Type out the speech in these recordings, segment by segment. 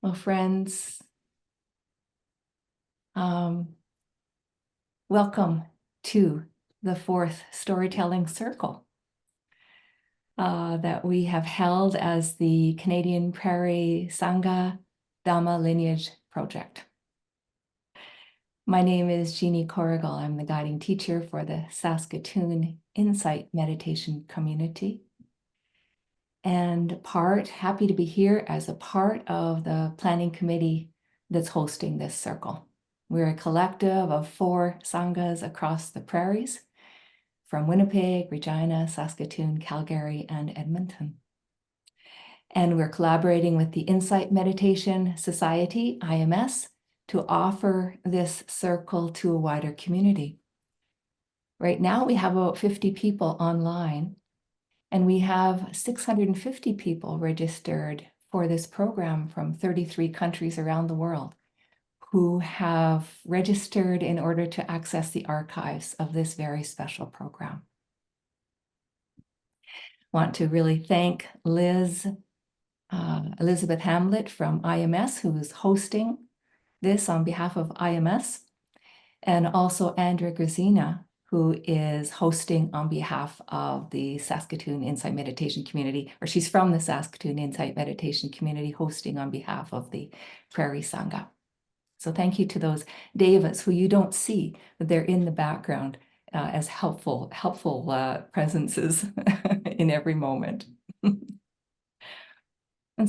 Well, friends, welcome to the fourth storytelling circle that we have held as the Canadian Prairie Sangha Dhamma Lineage Project. My name is Jeannie Corrigal. I'm the guiding teacher for the Saskatoon Insight Meditation Community. And happy to be here as a part of the planning committee that's hosting this circle. We're a collective of 4 sanghas across the prairies from Winnipeg, Regina, Saskatoon, Calgary, and Edmonton. And we're collaborating with the Insight Meditation Society, IMS, to offer this circle to a wider community. Right now, we have about 50 people online, and we have 650 people registered for this program from 33 countries around the world who have registered in order to access the archives of this very special program. Want to really thank Elizabeth Hamlet from IMS, who is hosting this on behalf of IMS, and also Andrea Grazina, who is hosting on behalf of the Saskatoon Insight Meditation Community, or she's from the Saskatoon Insight Meditation Community, hosting on behalf of the Prairie Sangha. So thank you to those Devas who you don't see, but they're in the background as helpful presences in every moment. And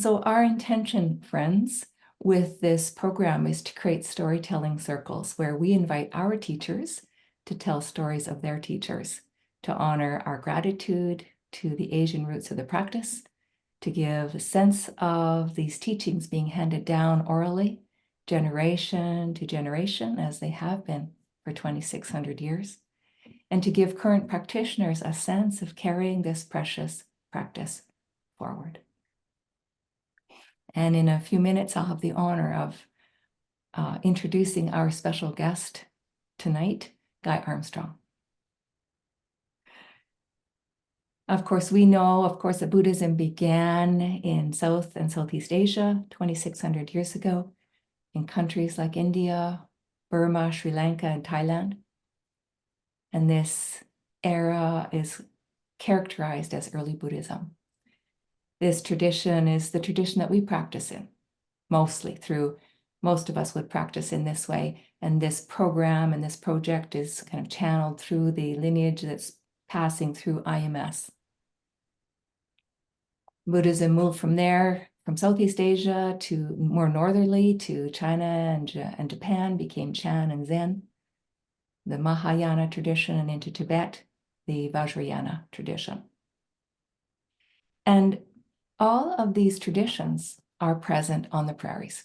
so our intention, friends, with this program is to create storytelling circles where we invite our teachers to tell stories of their teachers, to honor our gratitude to the Asian roots of the practice, to give a sense of these teachings being handed down orally, generation to generation, as they have been for 2,600 years, and to give current practitioners a sense of carrying this precious practice forward. And in a few minutes, I'll have the honor of introducing our special guest tonight, Guy Armstrong. Of course, we know, that Buddhism began in South and Southeast Asia 2,600 years ago in countries like India, Burma, Sri Lanka, and Thailand. And this era is characterized as early Buddhism. This tradition is the tradition that we practice in, most of us would practice in this way. And this program and this project is kind of channeled through the lineage that's passing through IMS. Buddhism moved from there, from Southeast Asia to more northerly to China and Japan, became Chan and Zen, the Mahayana tradition, and into Tibet, the Vajrayana tradition. And all of these traditions are present on the prairies,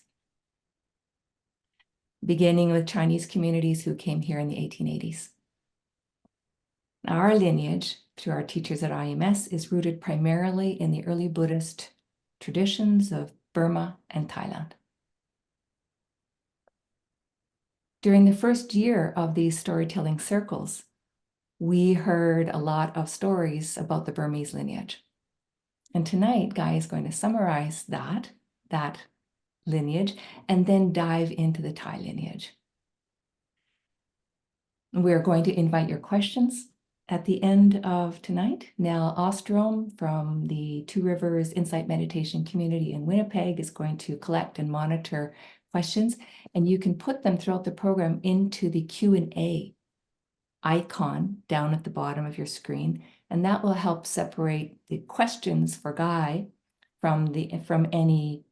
beginning with Chinese communities who came here in the 1880s. Now, our lineage, through our teachers at IMS, is rooted primarily in the early Buddhist traditions of Burma and Thailand. During the first year of these storytelling circles, we heard a lot of stories about the Burmese lineage. And tonight, Guy is going to summarize that lineage and then dive into the Thai lineage. We're going to invite your questions at the end of tonight. Nell Ostrom from the Two Rivers Insight Meditation Community in Winnipeg is going to collect and monitor questions, and you can put them throughout the program into the Q&A icon down at the bottom of your screen, and that will help separate the questions for Guy from any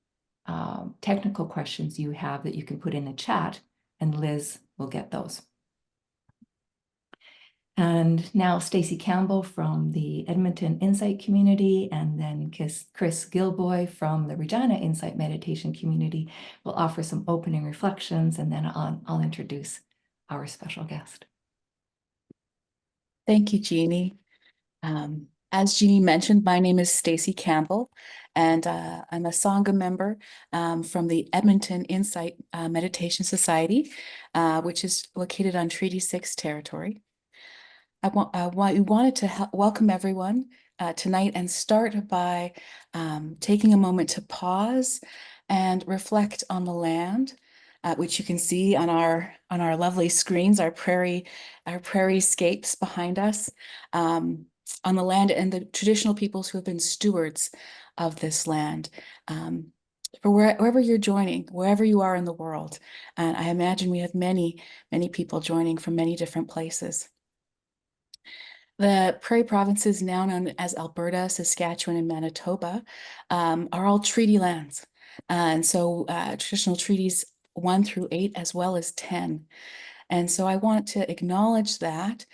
technical questions you have that you can put in the chat, and Liz will get those. And now Stacey Campbell from the Edmonton Insight Community, and then Chris Gilboy from the Regina Insight Meditation Community will offer some opening reflections, and then I'll introduce our special guest. Thank you, Jeannie. As Jeannie mentioned, my name is Stacey Campbell, and I'm a Sangha member from the Edmonton Insight Meditation Society, which is located on Treaty 6 territory. I wanted to welcome everyone tonight and start by taking a moment to pause and reflect on the land, which you can see on our lovely screens, our prairie-scapes behind us, on the land and the traditional peoples who have been stewards of this land. For wherever you're joining, wherever you are in the world. And I imagine we have many, many people joining from many different places. The prairie provinces, now known as Alberta, Saskatchewan, and Manitoba, are all treaty lands. And so traditional treaties 1 through 8, as well as 10. And so I want to acknowledge that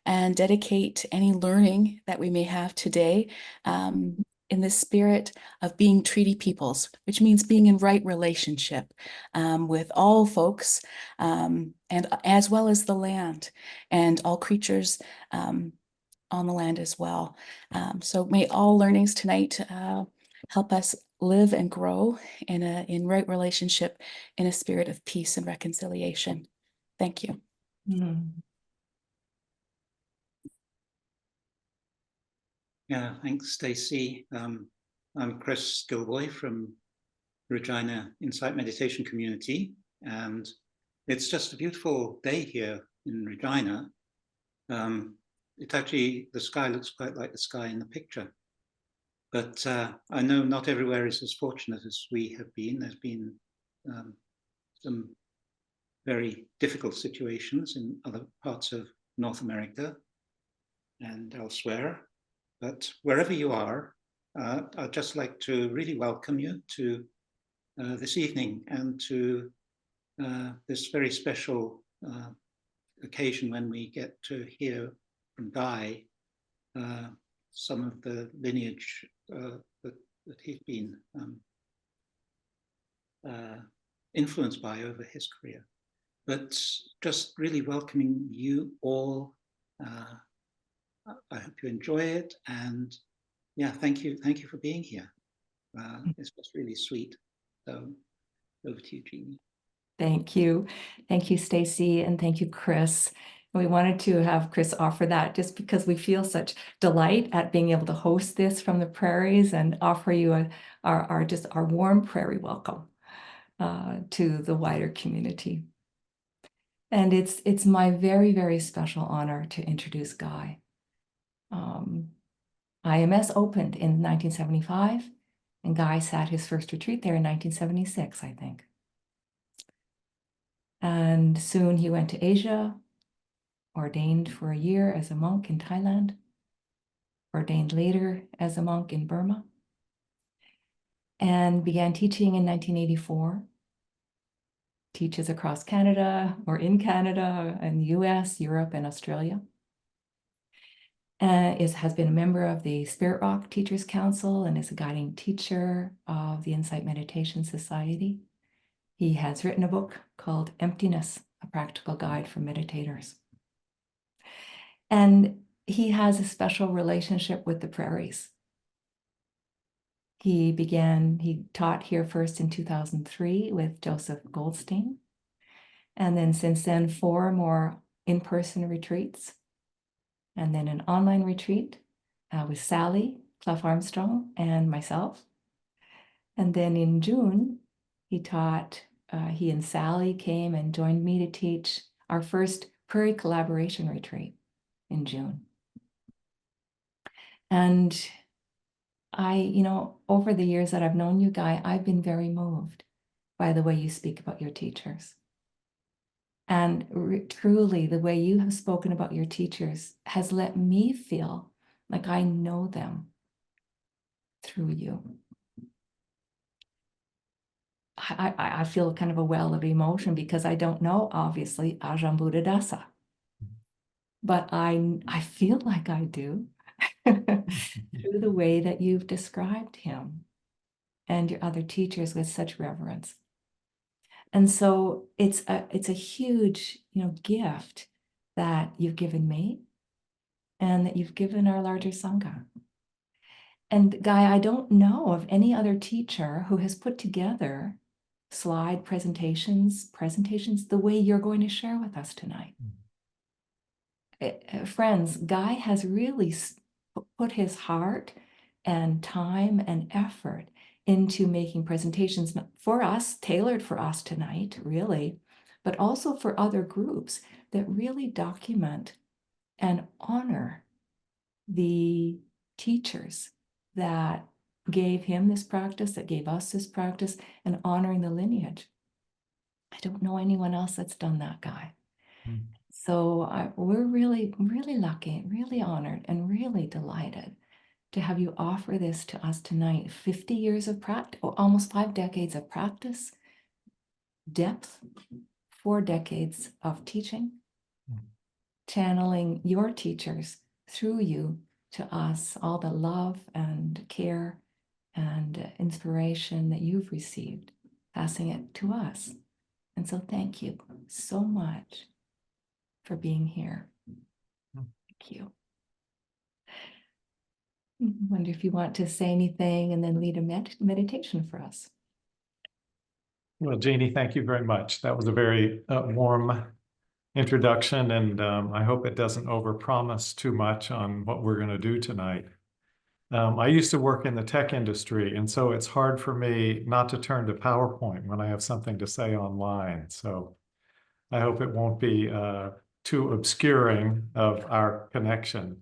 and dedicate any learning that we may have today in the spirit of being treaty peoples, which means being in right relationship with all folks, and as well as the land and all creatures on the land as well. So may all learnings tonight help us live and grow in right relationship in a spirit of peace and reconciliation. Thank you. Yeah, thanks, Stacey. I'm Chris Gilboy from Regina Insight Meditation Community, and it's just a beautiful day here in Regina. It actually, the sky looks quite like the sky in the picture. But I know not everywhere is as fortunate as we have been. There's been some very difficult situations in other parts of North America and elsewhere. But wherever you are, I'd just like to really welcome you to this evening and to this very special occasion when we get to hear from Guy some of the lineage that he's been influenced by over his career. But just really welcoming you all. I hope you enjoy it, and yeah, thank you for being here. It's just really sweet. So over to you, Jeannie. Thank you, Stacey, and thank you, Chris. We wanted to have Chris offer that just because we feel such delight at being able to host this from the prairies and offer you our warm prairie welcome to the wider community. And it's my very, very special honor to introduce Guy. IMS opened in 1975, and Guy sat his first retreat there in 1976, I think. And soon he went to Asia, ordained for a year as a monk in Thailand, ordained later as a monk in Burma, and began teaching in 1984. Teaches across Canada or in Canada and the US, Europe, and Australia. Has been a member of the Spirit Rock Teachers Council and is a guiding teacher of the Insight Meditation Society. He has written a book called Emptiness, a Practical Guide for Meditators. And he has a special relationship with the prairies. He taught here first in 2003 with Joseph Goldstein. And then since then, 4 more in-person retreats. And then an online retreat with Sally, Guy Armstrong, and myself. And then in June, he and Sally came and joined me to teach our first Prairie Collaboration Retreat in June. And over the years that I've known you, Guy, I've been very moved by the way you speak about your teachers. And truly, the way you have spoken about your teachers has let me feel like I know them through you. I feel kind of a well of emotion because I don't know, obviously, Ajahn Buddhadasa. But I feel like I do through the way that you've described him and your other teachers with such reverence. And so it's a huge, gift that you've given me and that you've given our larger Sangha. And Guy, I don't know of any other teacher who has put together slide presentations the way you're going to share with us tonight. Friends, Guy has really put his heart and time and effort into making presentations for us, tailored for us tonight, really, but also for other groups that really document and honor the teachers that gave him this practice, that gave us this practice, and honoring the lineage. I don't know anyone else that's done that, Guy. Mm. So we're really, really lucky, really honored, and really delighted to have you offer this to us tonight. 50 years of practice, almost 5 decades of practice, depth, 4 decades of teaching, channeling your teachers through you to us, all the love and care and inspiration that you've received, passing it to us. And so thank you so much for being here. Thank you. I wonder if you want to say anything and then lead a meditation for us. Well, Jeannie, thank you very much. That was a very warm introduction, and I hope it doesn't overpromise too much on what we're going to do tonight. I used to work in the tech industry, and so it's hard for me not to turn to PowerPoint when I have something to say online. So I hope it won't be too obscuring of our connection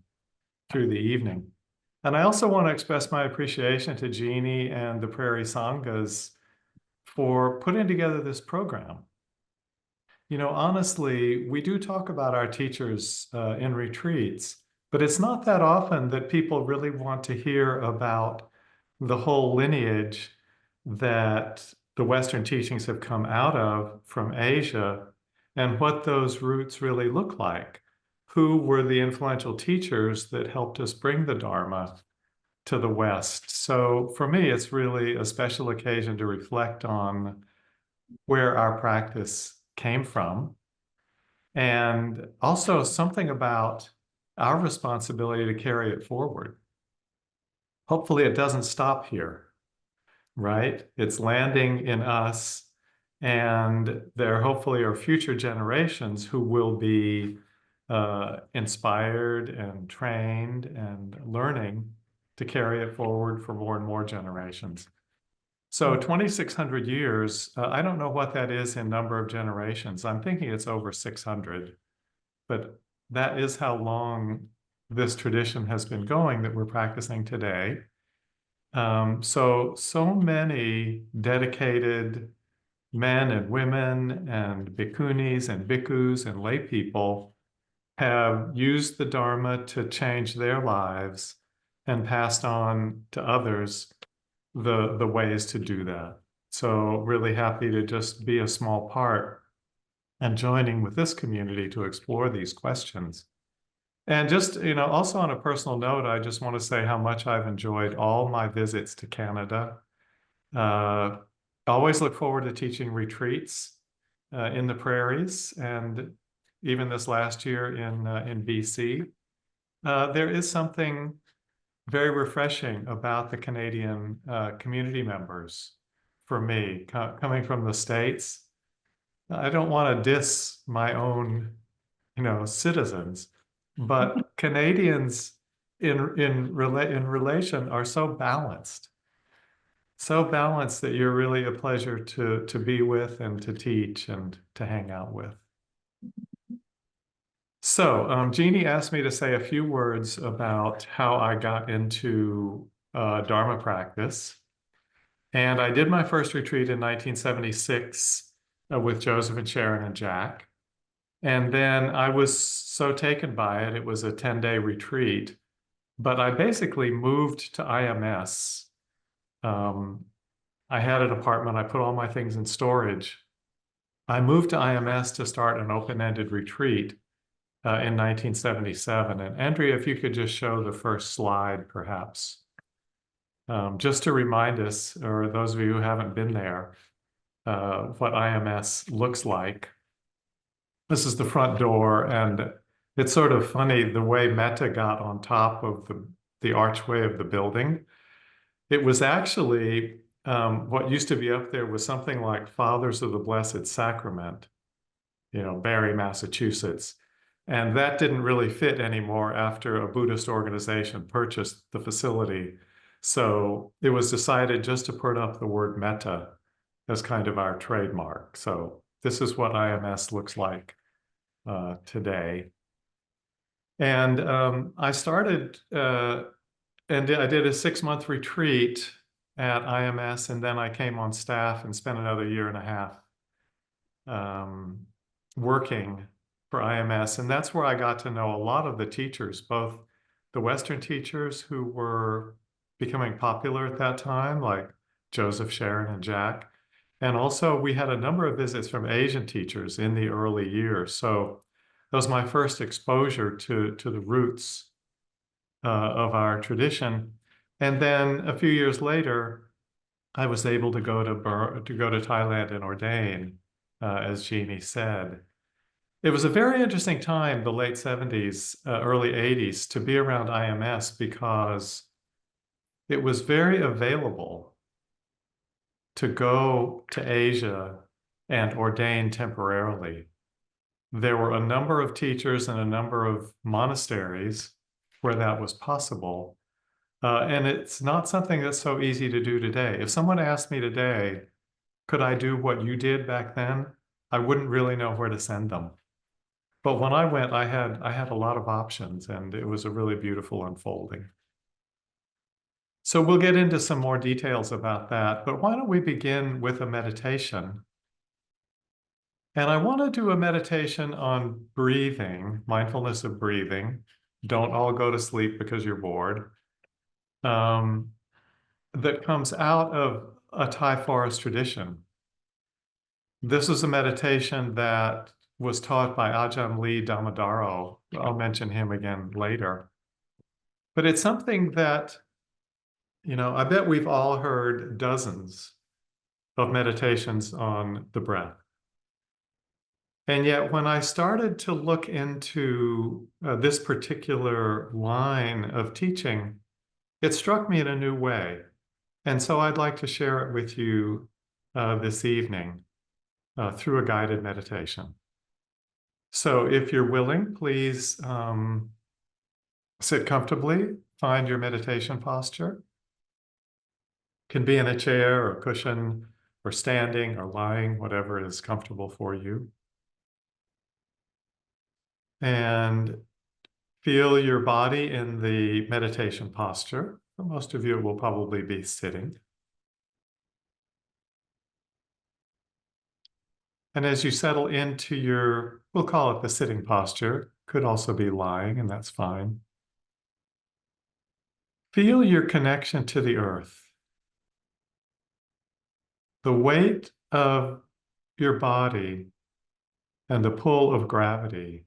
through the evening. And I also want to express my appreciation to Jeannie and the Prairie Sanghas for putting together this program. You know, honestly, we do talk about our teachers in retreats, but it's not that often that people really want to hear about the whole lineage that the Western teachings have come out of from Asia and what those roots really look like. Who were the influential teachers that helped us bring the Dharma to the West? So for me, it's really a special occasion to reflect on where our practice came from, and also something about our responsibility to carry it forward. Hopefully it doesn't stop here, right? It's landing in us, and there hopefully are future generations who will be inspired and trained and learning to carry it forward for more and more generations. So 2,600 years, I don't know what that is in number of generations. I'm thinking it's over 600, but that is how long this tradition has been going that we're practicing today. So many dedicated men and women and bhikkhunis and bhikkhus and lay people have used the Dharma to change their lives and passed on to others the ways to do that. So really happy to just be a small part and joining with this community to explore these questions. And just, you know, also on a personal note, I just want to say how much I've enjoyed all my visits to Canada. I always look forward to teaching retreats in the prairies, and even this last year in BC. There is something very refreshing about the Canadian community members for me, coming from the States. I don't want to diss my own, you know, citizens, but Canadians in relation are so balanced that you're really a pleasure to be with and to teach and to hang out with. So Jeannie asked me to say a few words about how I got into Dharma practice. And I did my first retreat in 1976 with Joseph and Sharon and Jack. And then I was so taken by it, it was a 10-day retreat. But I basically moved to IMS. I had an apartment, I put all my things in storage. I moved to IMS to start an open-ended retreat in 1977. And Andrea, if you could just show the first slide, perhaps. Just to remind us, or those of you who haven't been there, what IMS looks like. This is the front door, and it's sort of funny the way Metta got on top of the archway of the building. It was actually, what used to be up there was something like Fathers of the Blessed Sacrament, you know, Barre, Massachusetts. And that didn't really fit anymore after a Buddhist organization purchased the facility. So it was decided just to put up the word metta as kind of our trademark. So this is what IMS looks like today. And I started and I did a 6-month retreat at IMS, and then I came on staff and spent another 1.5 years working for IMS. And that's where I got to know a lot of the teachers, both the Western teachers who were becoming popular at that time, like Joseph, Sharon, and Jack. And also we had a number of visits from Asian teachers in the early years. So that was my first exposure to the roots of our tradition. And then a few years later, I was able to go to Thailand and ordain, as Jeannie said. It was a very interesting time, the late 70s, early 80s, to be around IMS because it was very available to go to Asia and ordain temporarily. There were a number of teachers and a number of monasteries where that was possible. And it's not something that's so easy to do today. If someone asked me today, could I do what you did back then? I wouldn't really know where to send them. But when I went, I had a lot of options, and it was a really beautiful unfolding. So we'll get into some more details about that, but why don't we begin with a meditation? And I want to do a meditation on breathing, mindfulness of breathing. Don't all go to sleep because you're bored. That comes out of a Thai forest tradition. This is a meditation that was taught by Ajahn Lee Damadaro. I'll mention him again later. But it's something that, I bet we've all heard dozens of meditations on the breath. And yet when I started to look into this particular line of teaching, it struck me in a new way. And so I'd like to share it with you this evening through a guided meditation. So if you're willing, please sit comfortably, find your meditation posture. Can be in a chair or cushion or standing or lying, whatever is comfortable for you. And feel your body in the meditation posture. For most of you, it will probably be sitting. And as you settle into your, we'll call it the sitting posture, could also be lying, and that's fine. Feel your connection to the earth. The weight of your body and the pull of gravity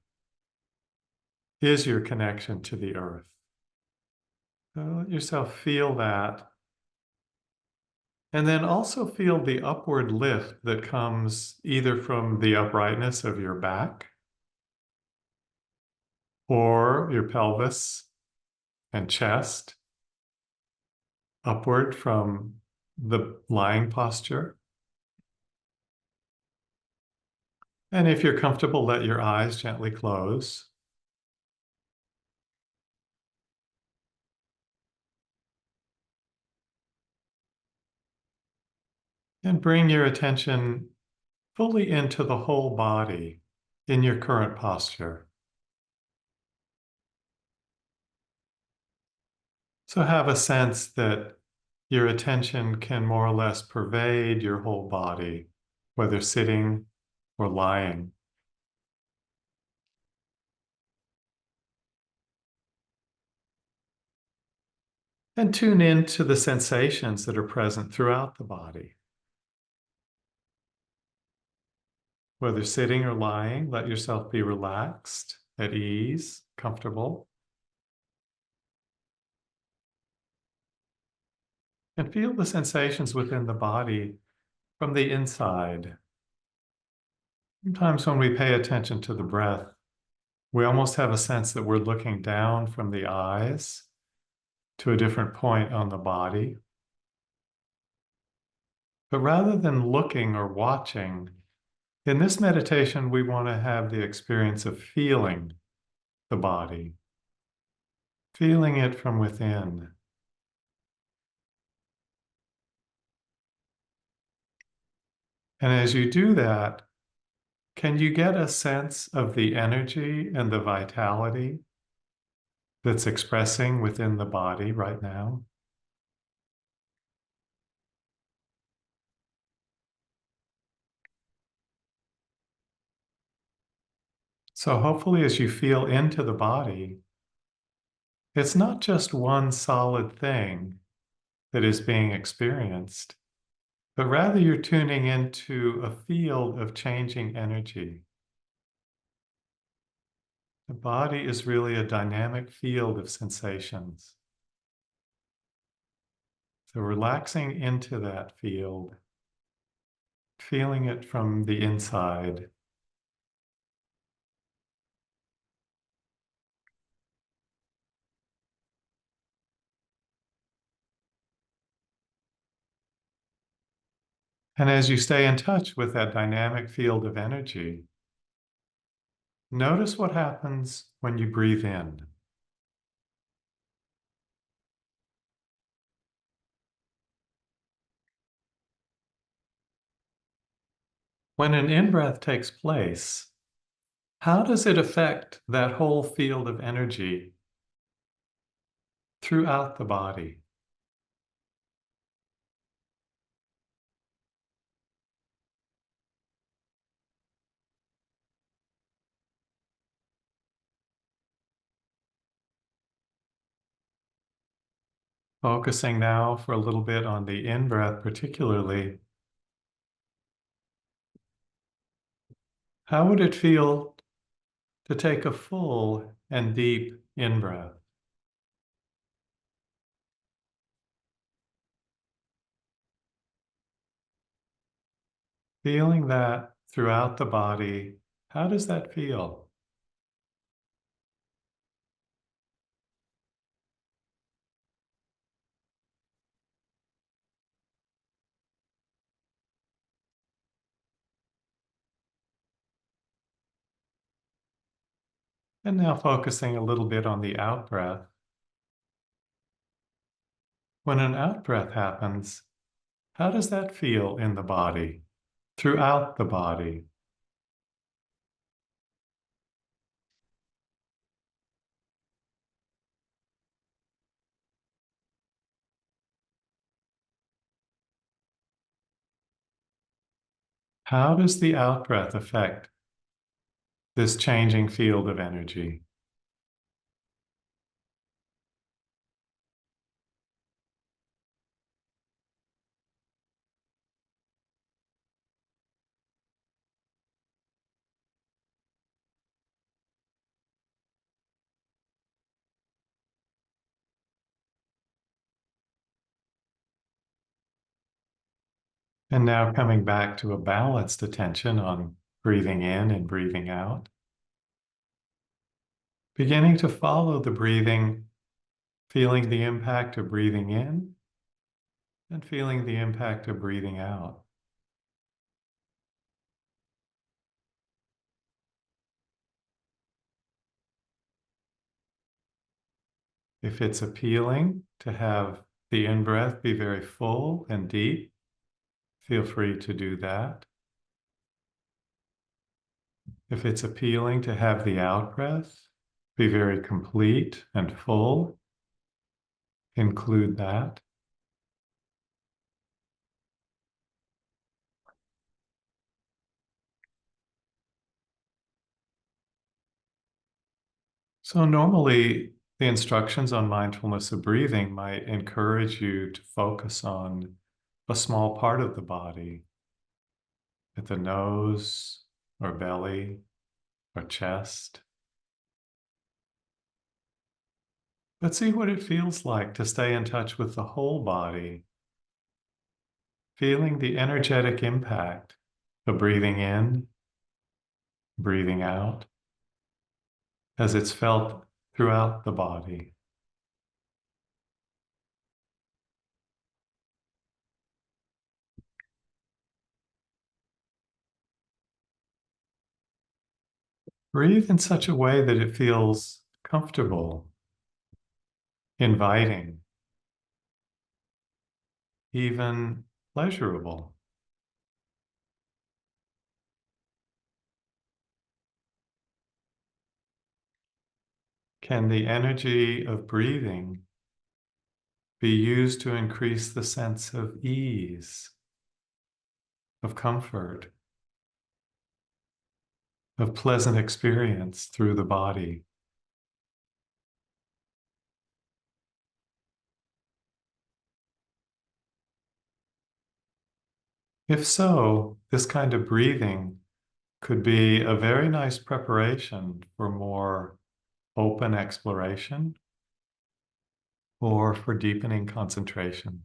is your connection to the earth. So let yourself feel that. And then also feel the upward lift that comes either from the uprightness of your back or your pelvis and chest, upward from the lying posture. And if you're comfortable, let your eyes gently close. And bring your attention fully into the whole body in your current posture. So have a sense that your attention can more or less pervade your whole body, whether sitting or lying. And tune in to the sensations that are present throughout the body. Whether sitting or lying, let yourself be relaxed, at ease, comfortable. And feel the sensations within the body from the inside. Sometimes when we pay attention to the breath, we almost have a sense that we're looking down from the eyes to a different point on the body. But rather than looking or watching, in this meditation, we want to have the experience of feeling the body, feeling it from within. And as you do that, can you get a sense of the energy and the vitality that's expressing within the body right now? So hopefully as you feel into the body, it's not just one solid thing that is being experienced, but rather you're tuning into a field of changing energy. The body is really a dynamic field of sensations. So relaxing into that field, feeling it from the inside. And as you stay in touch with that dynamic field of energy, notice what happens when you breathe in. When an in-breath takes place, how does it affect that whole field of energy throughout the body? Focusing now for a little bit on the in-breath particularly, how would it feel to take a full and deep in-breath? Feeling that throughout the body, how does that feel? And now focusing a little bit on the out-breath. When an out-breath happens, how does that feel in the body, throughout the body? How does the out-breath affect this changing field of energy? And now coming back to a balanced attention on breathing in and breathing out. Beginning to follow the breathing, feeling the impact of breathing in and feeling the impact of breathing out. If it's appealing to have the in-breath be very full and deep, feel free to do that. If it's appealing to have the out-breath be very complete and full, include that. So normally the instructions on mindfulness of breathing might encourage you to focus on a small part of the body, at the nose or belly or chest. But see what it feels like to stay in touch with the whole body, feeling the energetic impact of breathing in, breathing out, as it's felt throughout the body. Breathe in such a way that it feels comfortable, inviting, even pleasurable. can the energy of breathing be used to increase the sense of ease, of comfort, of pleasant experience through the body? If so, this kind of breathing could be a very nice preparation for more open exploration or for deepening concentration.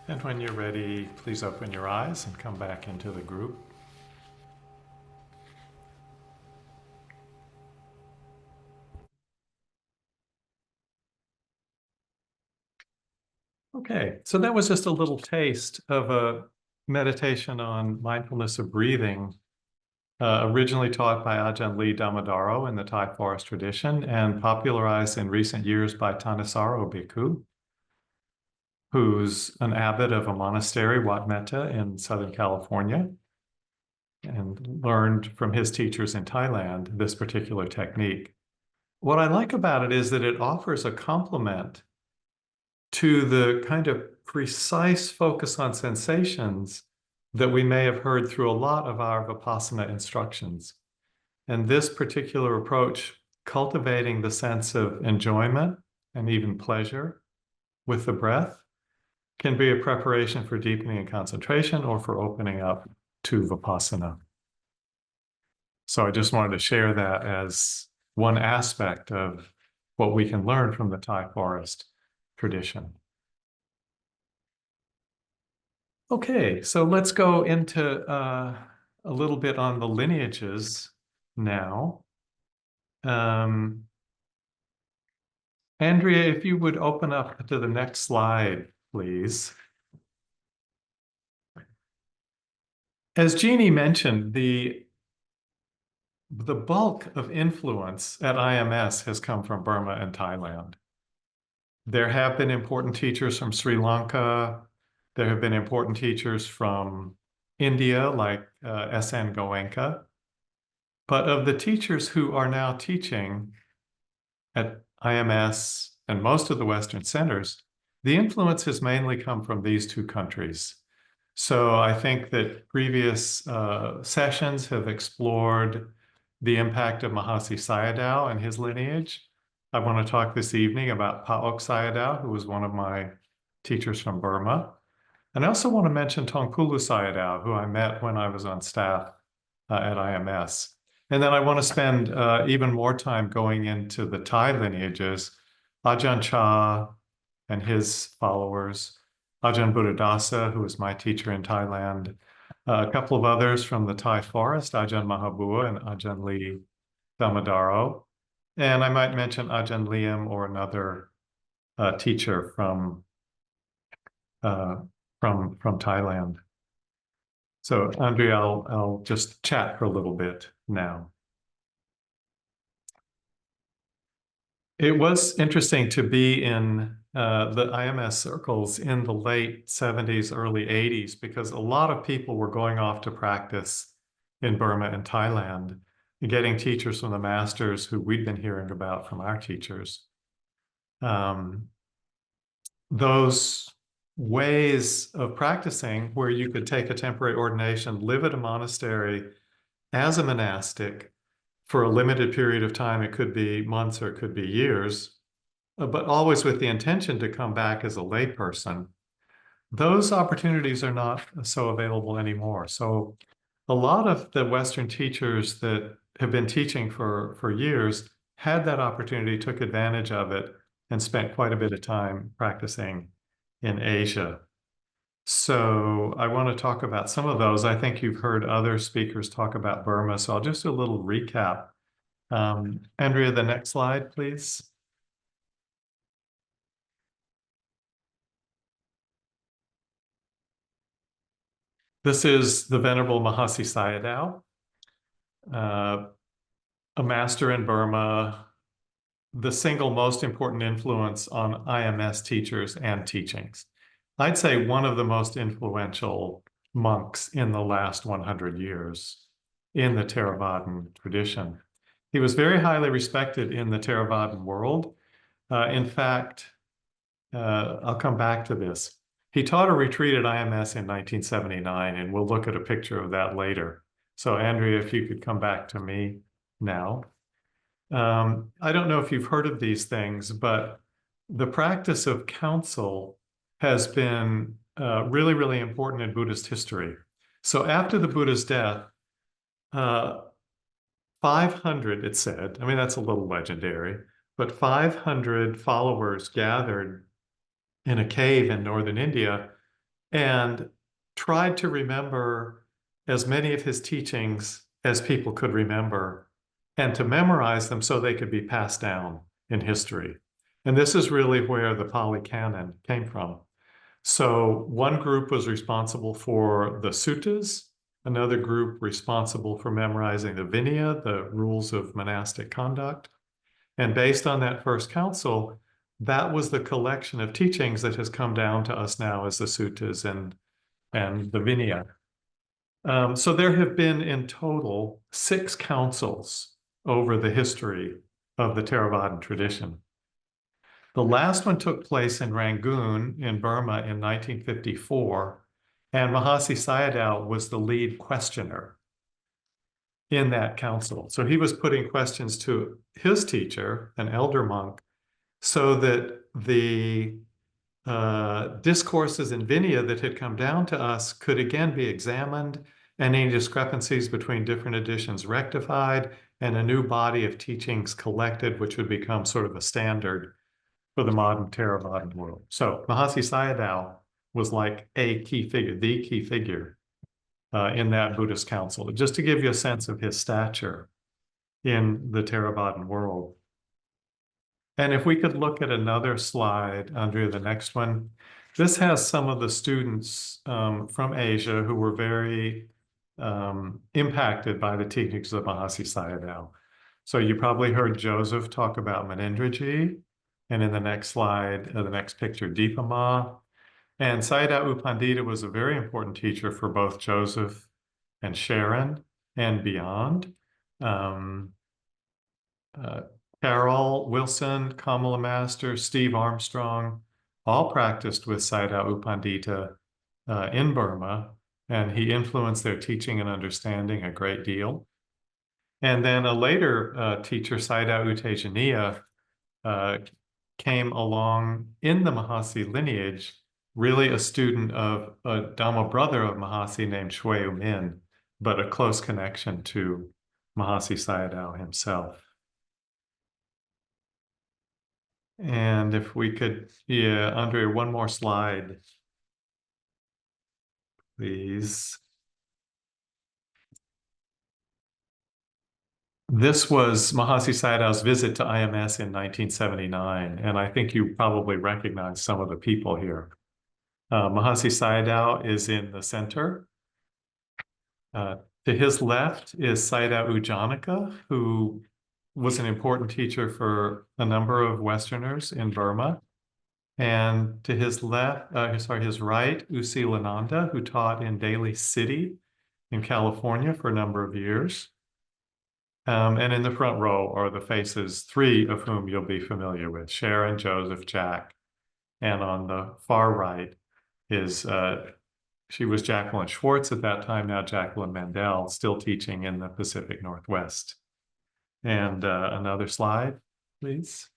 And when you're ready, please open your eyes and come back into the group. Okay, so that was just a little taste of a meditation on mindfulness of breathing, originally taught by Ajahn Lee Damodaro in the Thai forest tradition and popularized in recent years by Thanissaro Bhikkhu, who's an abbot of a monastery, Wat Metta, in Southern California, and learned from his teachers in Thailand this particular technique. What I like about it is that it offers a complement to the kind of precise focus on sensations that we may have heard through a lot of our Vipassana instructions. And this particular approach, cultivating the sense of enjoyment and even pleasure with the breath, can be a preparation for deepening and concentration or for opening up to Vipassana. So I just wanted to share that as one aspect of what we can learn from the Thai forest tradition. Okay, so let's go into a little bit on the lineages now. Andrea, if you would open up to the next slide, please. As Jeannie mentioned, the bulk of influence at IMS has come from Burma and Thailand. There have been important teachers from Sri Lanka. There have been important teachers from India, like S.N. Goenka. But of the teachers who are now teaching at IMS and most of the Western centers, the influence has mainly come from these two countries. So I think that previous sessions have explored the impact of Mahasi Sayadaw and his lineage. I want to talk this evening about Paok Sayadaw, who was one of my teachers from Burma. And I also want to mention Tongpulu Sayadaw, who I met when I was on staff at IMS. And then I want to spend even more time going into the Thai lineages, Ajahn Chah and his followers, Ajahn Buddhadasa, who was my teacher in Thailand, a couple of others from the Thai forest, Ajahn Mahabua and Ajahn Lee Damodaro. And I might mention Ajahn Liam or another teacher from Thailand. So Andrea, I'll just chat for a little bit now. It was interesting to be in the IMS circles in the late 70s, early 80s, because a lot of people were going off to practice in Burma and Thailand, getting teachers from the masters who we'd been hearing about from our teachers. Those ways of practicing where you could take a temporary ordination, live at a monastery as a monastic for a limited period of time, it could be months or it could be years, but always with the intention to come back as a layperson. Those opportunities are not so available anymore. So a lot of the Western teachers that have been teaching for years had that opportunity, took advantage of it, and spent quite a bit of time practicing in Asia. So I want to talk about some of those. I think you've heard other speakers talk about Burma, so I'll just do a little recap. Andrea, the next slide, please. This is the Venerable Mahasi Sayadaw, a master in Burma, the single most important influence on IMS teachers and teachings. I'd say one of the most influential monks in the last 100 years in the Theravadan tradition. He was very highly respected in the Theravadan world. In fact, I'll come back to this. He taught a retreat at IMS in 1979, and we'll look at a picture of that later. So Andrea, if you could come back to me now. I don't know if you've heard of these things, but the practice of counsel has been really, really important in Buddhist history. So after the Buddha's death, 500, it said, I mean, that's a little legendary, but 500 followers gathered in a cave in northern India and tried to remember as many of his teachings as people could remember and to memorize them so they could be passed down in history. And this is really where the Pali Canon came from. So one group was responsible for the suttas, another group responsible for memorizing the Vinaya, the rules of monastic conduct. And based on that first council, that was the collection of teachings that has come down to us now as the suttas and the Vinaya. So there have been in total 6 councils over the history of the Theravadan tradition. The last one took place in Rangoon in Burma in 1954, and Mahasi Sayadaw was the lead questioner in that council. So he was putting questions to his teacher, an elder monk, so that the discourses in Vinaya that had come down to us could again be examined and any discrepancies between different editions rectified and a new body of teachings collected, which would become sort of a standard for the modern Theravadan world. So Mahasi Sayadaw was like a key figure, the key figure in that Buddhist council, just to give you a sense of his stature in the Theravadan world. And if we could look at another slide, Andrea, the next one. This has some of the students from Asia who were very impacted by the teachings of Mahasi Sayadaw. So you probably heard Joseph talk about Manindraji, and in the next slide, the next picture, Deepama. And Sayadaw U Pandita was a very important teacher for both Joseph and Sharon and beyond. Carol Wilson, Kamala Master, Steve Armstrong, all practiced with Sayadaw U Pandita in Burma, and he influenced their teaching and understanding a great deal. And then a later teacher, Sayadaw U Tejaniya, came along in the Mahasi lineage, really a student of a Dhamma brother of Mahasi named Shwe U Min, but a close connection to Mahasi Sayadaw himself. And if we could, yeah, Andrea, one more slide, please. This was Mahasi Sayadaw's visit to IMS in 1979, and I think you probably recognize some of the people here. Mahasi Sayadaw is in the center. To his left is Sayadaw U Janaka, who was an important teacher for a number of Westerners in Burma. And to his left, his right, U Silananda, who taught in Daly City in California for a number of years. And in the front row are the faces, 3 of whom you'll be familiar with, Sharon, Joseph, Jack. And on the far right is, she was Jacqueline Schwartz at that time, now Jacqueline Mandel, still teaching in the Pacific Northwest. And another slide, please.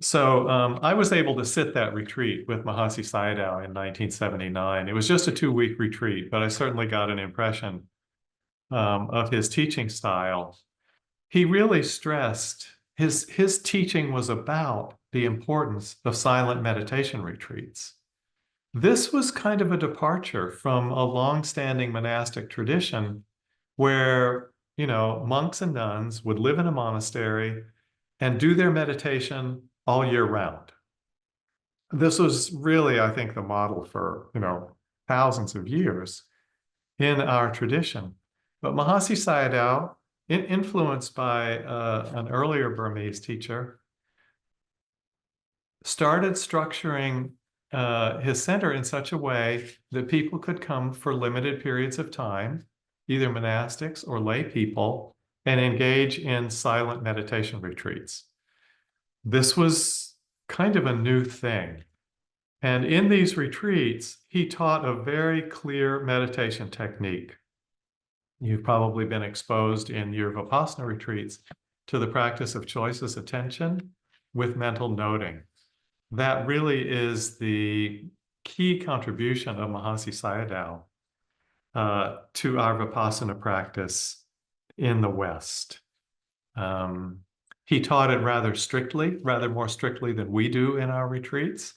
So I was able to sit that retreat with Mahasi Sayadaw in 1979. It was just a 2-week retreat, but I certainly got an impression of his teaching style. He really stressed, his teaching was about the importance of silent meditation retreats. This was kind of a departure from a long-standing monastic tradition where, you know, monks and nuns would live in a monastery and do their meditation all year round. this was really, I think, the model for, thousands of years in our tradition. But Mahasi Sayadaw, influenced by an earlier Burmese teacher, started structuring his center in such a way that people could come for limited periods of time, either monastics or lay people, and engage in silent meditation retreats. This was kind of a new thing. And in these retreats, he taught a very clear meditation technique. You've probably been exposed in your Vipassana retreats to the practice of choiceless attention with mental noting. That really is the key contribution of Mahasi Sayadaw to our Vipassana practice in the West. He taught it rather more strictly than we do in our retreats.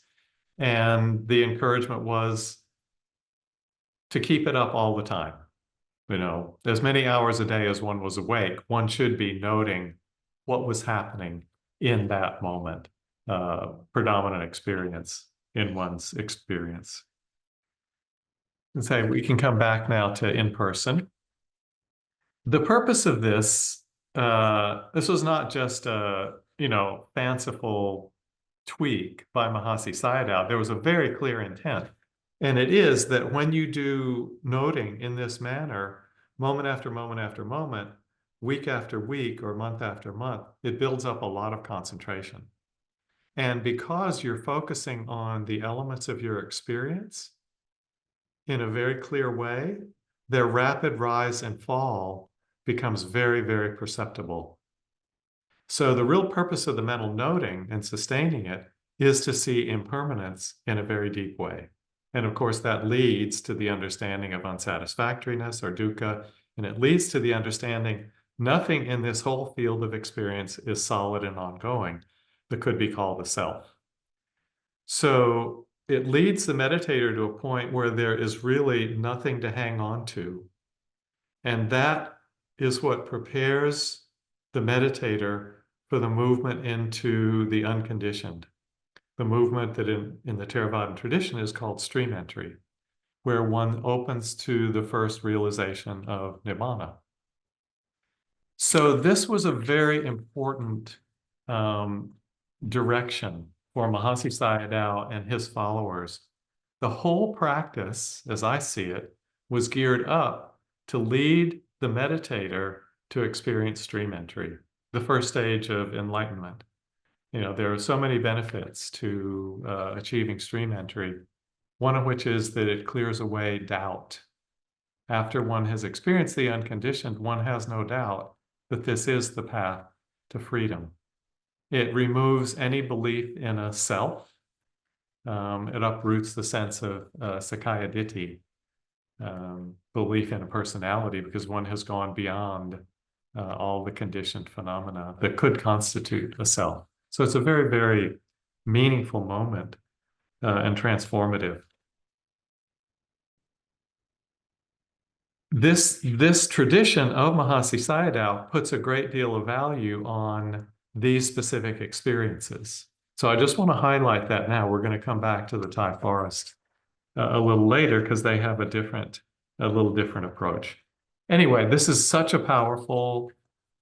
And the encouragement was to keep it up all the time. As many hours a day as one was awake, one should be noting what was happening in that moment, predominant experience in one's experience. And say we can come back now to in person. The purpose of this was not just a, fanciful tweak by Mahasi Sayadaw. There was a very clear intent. And it is that when you do noting in this manner, moment after moment after moment, week after week or month after month, it builds up a lot of concentration. And because you're focusing on the elements of your experience in a very clear way, their rapid rise and fall becomes very, very perceptible. So the real purpose of the mental noting and sustaining it is to see impermanence in a very deep way. And of course, that leads to the understanding of unsatisfactoriness or dukkha, and it leads to the understanding nothing in this whole field of experience is solid and ongoing that could be called a self. So it leads the meditator to a point where there is really nothing to hang on to. And that is what prepares the meditator for the movement into the unconditioned, the movement that in the Theravadan tradition is called stream entry, where one opens to the first realization of Nibbana. So this was a very important direction for Mahasi Sayadaw and his followers. The whole practice, as I see it, was geared up to lead the meditator to experience stream entry, the first stage of enlightenment. There are so many benefits to achieving stream entry, one of which is that it clears away doubt. After one has experienced the unconditioned, one has no doubt that this is the path to freedom. It removes any belief in a self. It uproots the sense of Sakkaya Ditthi, belief in a personality, because one has gone beyond all the conditioned phenomena that could constitute a self. So it's a very, very meaningful moment and transformative. This tradition of Mahasi Sayadaw puts a great deal of value on these specific experiences. So I just want to highlight that now. We're going to come back to the Thai forest a little later because they have a little different approach. Anyway, this is such a powerful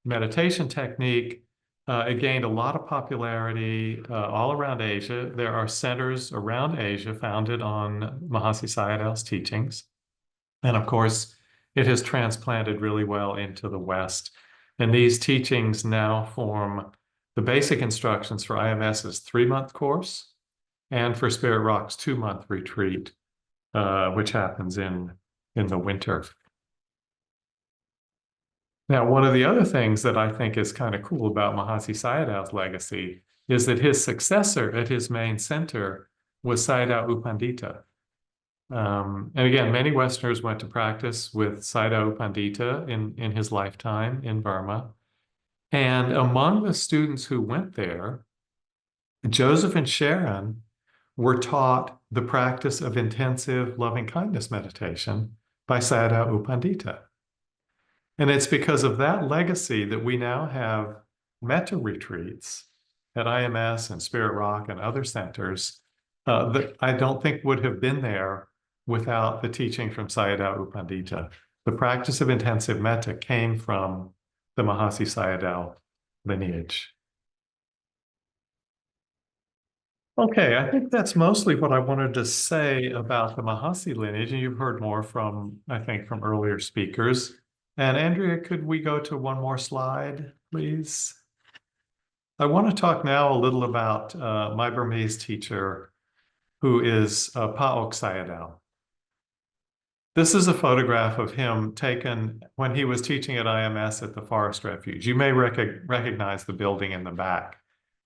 meditation technique. It gained a lot of popularity all around Asia. There are centers around Asia founded on Mahasi Sayadaw's teachings. And of course, it has transplanted really well into the West. And these teachings now form the basic instructions for IMS's 3-month course and for Spirit Rock's 2-month retreat, which happens in the winter. Now, one of the other things that I think is kind of cool about Mahasi Sayadaw's legacy is that his successor at his main center was Sayadaw U Pandita. And again, many Westerners went to practice with Sayadaw U Pandita in his lifetime in Burma. And among the students who went there, Joseph and Sharon were taught the practice of intensive loving-kindness meditation by Sayadaw U Pandita. And it's because of that legacy that we now have metta retreats at IMS and Spirit Rock and other centers that I don't think would have been there without the teaching from Sayadaw U Pandita. The practice of intensive metta came from the Mahasi Sayadaw lineage. Okay, I think that's mostly what I wanted to say about the Mahasi lineage, and you've heard more from, I think, from earlier speakers. And Andrea, could we go to one more slide, please? I want to talk now a little about my Burmese teacher, who is Paok Sayadaw. This is a photograph of him taken when he was teaching at IMS at the Forest Refuge. You may recognize the building in the back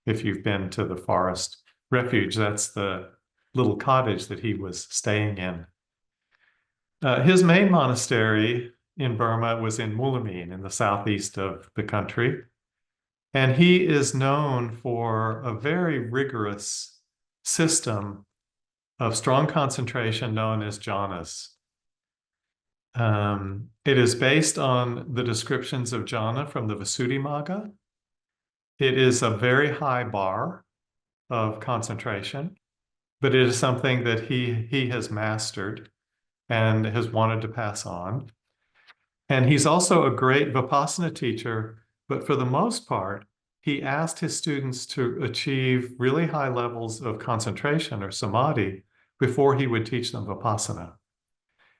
if you've been to the Forest Refuge. That's the little cottage that he was staying in. His main monastery in Burma was in Mulameen in the southeast of the country. And he is known for a very rigorous system of strong concentration known as jhanas. It is based on the descriptions of jhana from the Visuddhimagga. It is a very high bar of concentration, but it is something that he has mastered and has wanted to pass on. And he's also a great Vipassana teacher, but for the most part, he asked his students to achieve really high levels of concentration or samadhi before he would teach them Vipassana.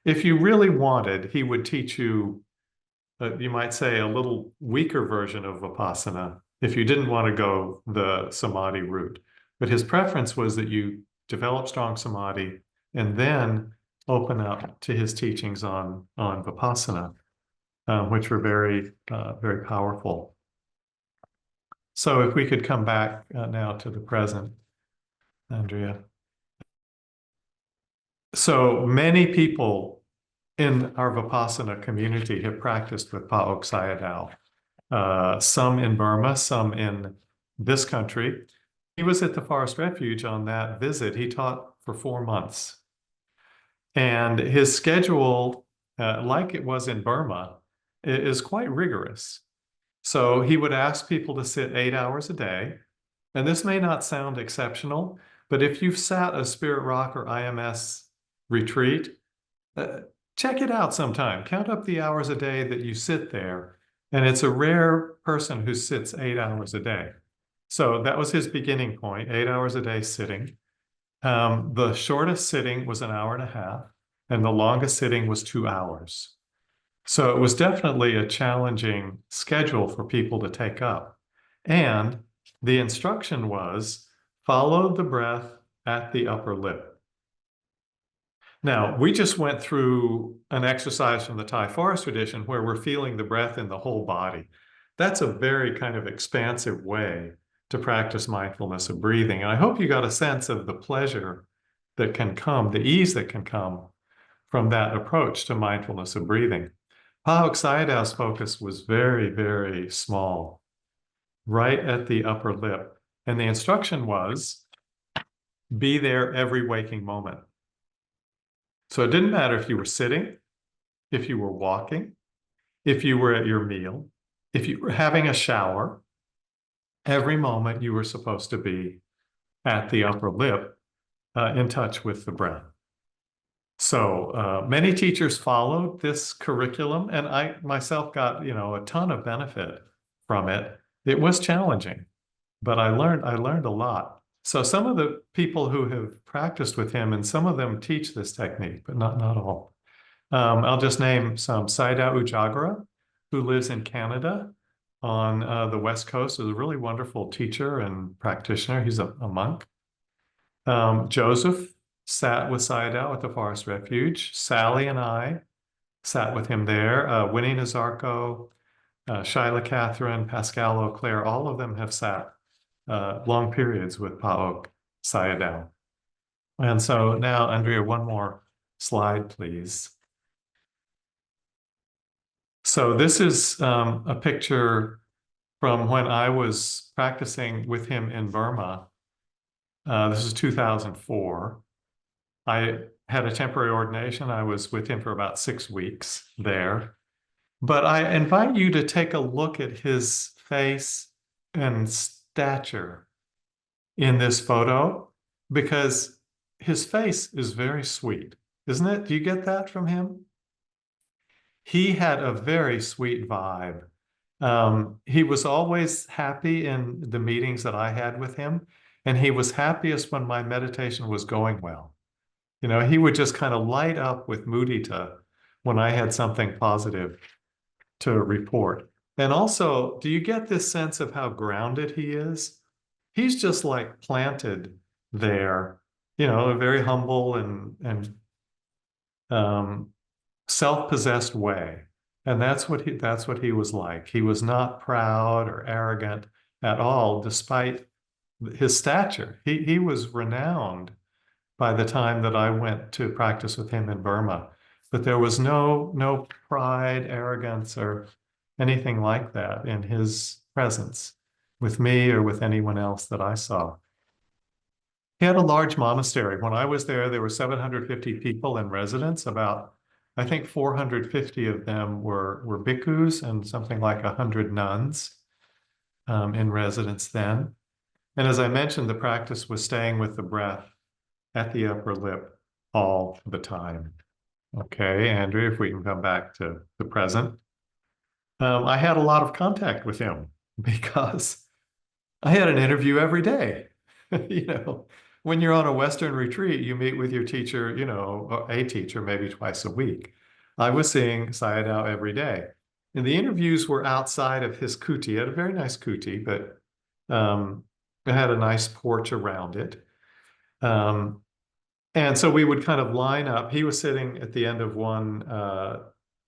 If you really wanted, he would teach you, you might say, a little weaker version of Vipassana if you didn't want to go the samadhi route. But his preference was that you develop strong samadhi and then open up to his teachings on Vipassana, which were very, very powerful. So if we could come back now to the present, Andrea. So many people in our Vipassana community have practiced with Paok Sayadaw, some in Burma, some in this country. He was at the Forest Refuge on that visit. He taught for 4 months. And his schedule, like it was in Burma, is quite rigorous. So he would ask people to sit 8 hours a day. And this may not sound exceptional, but if you've sat a Spirit Rock or IMS retreat, check it out sometime. Count up the hours a day that you sit there. And it's a rare person who sits 8 hours a day. So that was his beginning point, 8 hours a day sitting. The shortest sitting was 1.5 hours, and the longest sitting was 2 hours. So it was definitely a challenging schedule for people to take up. And the instruction was, follow the breath at the upper lip. Now, we just went through an exercise from the Thai forest tradition where we're feeling the breath in the whole body. That's a very kind of expansive way to practice mindfulness of breathing. And I hope you got a sense of the pleasure that can come, the ease that can come from that approach to mindfulness of breathing. Paok Sayadaw's focus was very, very small, right at the upper lip. And the instruction was, be there every waking moment. So it didn't matter if you were sitting, if you were walking, if you were at your meal, if you were having a shower, every moment you were supposed to be at the upper lip, in touch with the breath. So many teachers followed this curriculum, and I myself got, a ton of benefit from it. It was challenging, but I learned a lot. So some of the people who have practiced with him, and some of them teach this technique, but not all. I'll just name some. Sayadaw Ujagara, who lives in Canada on the West Coast, is a really wonderful teacher and practitioner. He's a monk. Joseph sat with Sayadaw at the Forest Refuge. Sally and I sat with him there. Winnie Nazarko, Shyla Catherine, Pascal Auclair, all of them have sat long periods with Paok Sayadaw. And so now, Andrea, one more slide, please. So this is a picture from when I was practicing with him in Burma. This is 2004. I had a temporary ordination. I was with him for about 6 weeks there. But I invite you to take a look at his face and stature in this photo, because his face is very sweet, isn't it? Do you get that from him? He had a very sweet vibe. He was always happy in the meetings that I had with him, and he was happiest when my meditation was going well. You know, he would just kind of light up with mudita when I had something positive to report. And also, do you get this sense of how grounded he is? He's just like planted there, you know, a very humble and self-possessed way. And that's what he was like. He was not proud or arrogant at all, despite his stature. He was renowned by the time that I went to practice with him in Burma. But there was no pride, arrogance, or anything like that in his presence with me or with anyone else that I saw. He had a large monastery. When I was there were 750 people in residence. About, I think 450 of them were bhikkhus and something like 100 nuns in residence then. And as I mentioned, the practice was staying with the breath at the upper lip all the time. Okay, Andrea, if we can come back to the present. I had a lot of contact with him because I had an interview every day. You know, when you're on a Western retreat, you meet with your teacher, you know, or a teacher maybe twice a week. I was seeing Sayadaw every day. And the interviews were outside of his kuti. He had a very nice kuti, but it had a nice porch around it. And so we would kind of line up. He was sitting at the end of one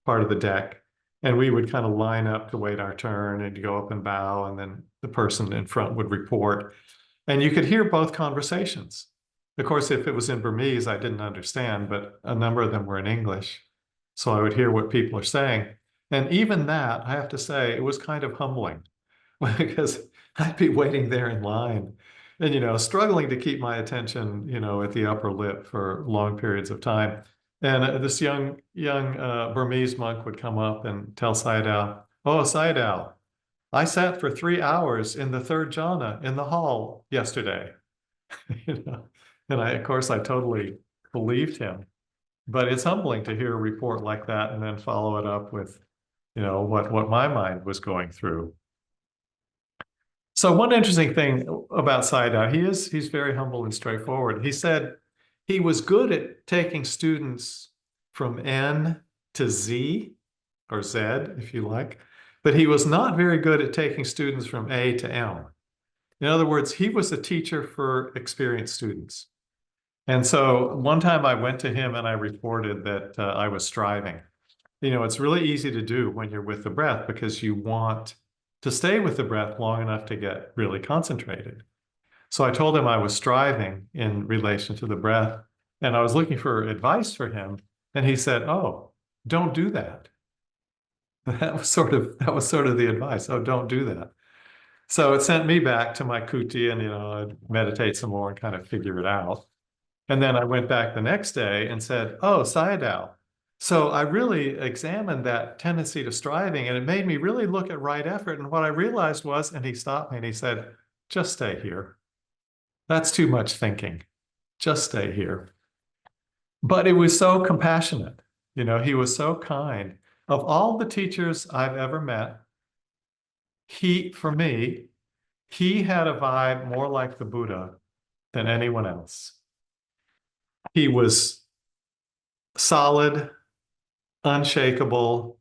part of the deck, and we would kind of line up to wait our turn and go up and bow, and then the person in front would report. And you could hear both conversations. Of course, if it was in Burmese, I didn't understand, but a number of them were in English. So I would hear what people are saying. And even that, I have to say, it was kind of humbling because I'd be waiting there in line and, you know, struggling to keep my attention, you know, at the upper lip for long periods of time. And this young Burmese monk would come up and tell Sayadaw, "Oh, Sayadaw, I sat for 3 hours in the third jhana in the hall yesterday." You know, and of course, I totally believed him. But it's humbling to hear a report like that and then follow it up with, you know, what my mind was going through. So one interesting thing about Sayadaw, he's very humble and straightforward. He said he was good at taking students from N to Z, or Z, if you like, but he was not very good at taking students from A to M. In other words, he was a teacher for experienced students. And so one time I went to him and I reported that I was striving. You know, it's really easy to do when you're with the breath because you want to stay with the breath long enough to get really concentrated. So I told him I was striving in relation to the breath, and I was looking for advice for him. And he said, "Oh, don't do that." That was sort of the advice. "Oh, don't do that." So it sent me back to my kuti and, you know, I'd meditate some more and kind of figure it out. And then I went back the next day and said, "Oh, Sayadaw, so I really examined that tendency to striving, and it made me really look at right effort. And what I realized was," and he stopped me and he said, "Just stay here. That's too much thinking. Just stay here." But it was so compassionate. You know, he was so kind. Of all the teachers I've ever met, for me, he had a vibe more like the Buddha than anyone else. He was solid, unshakable,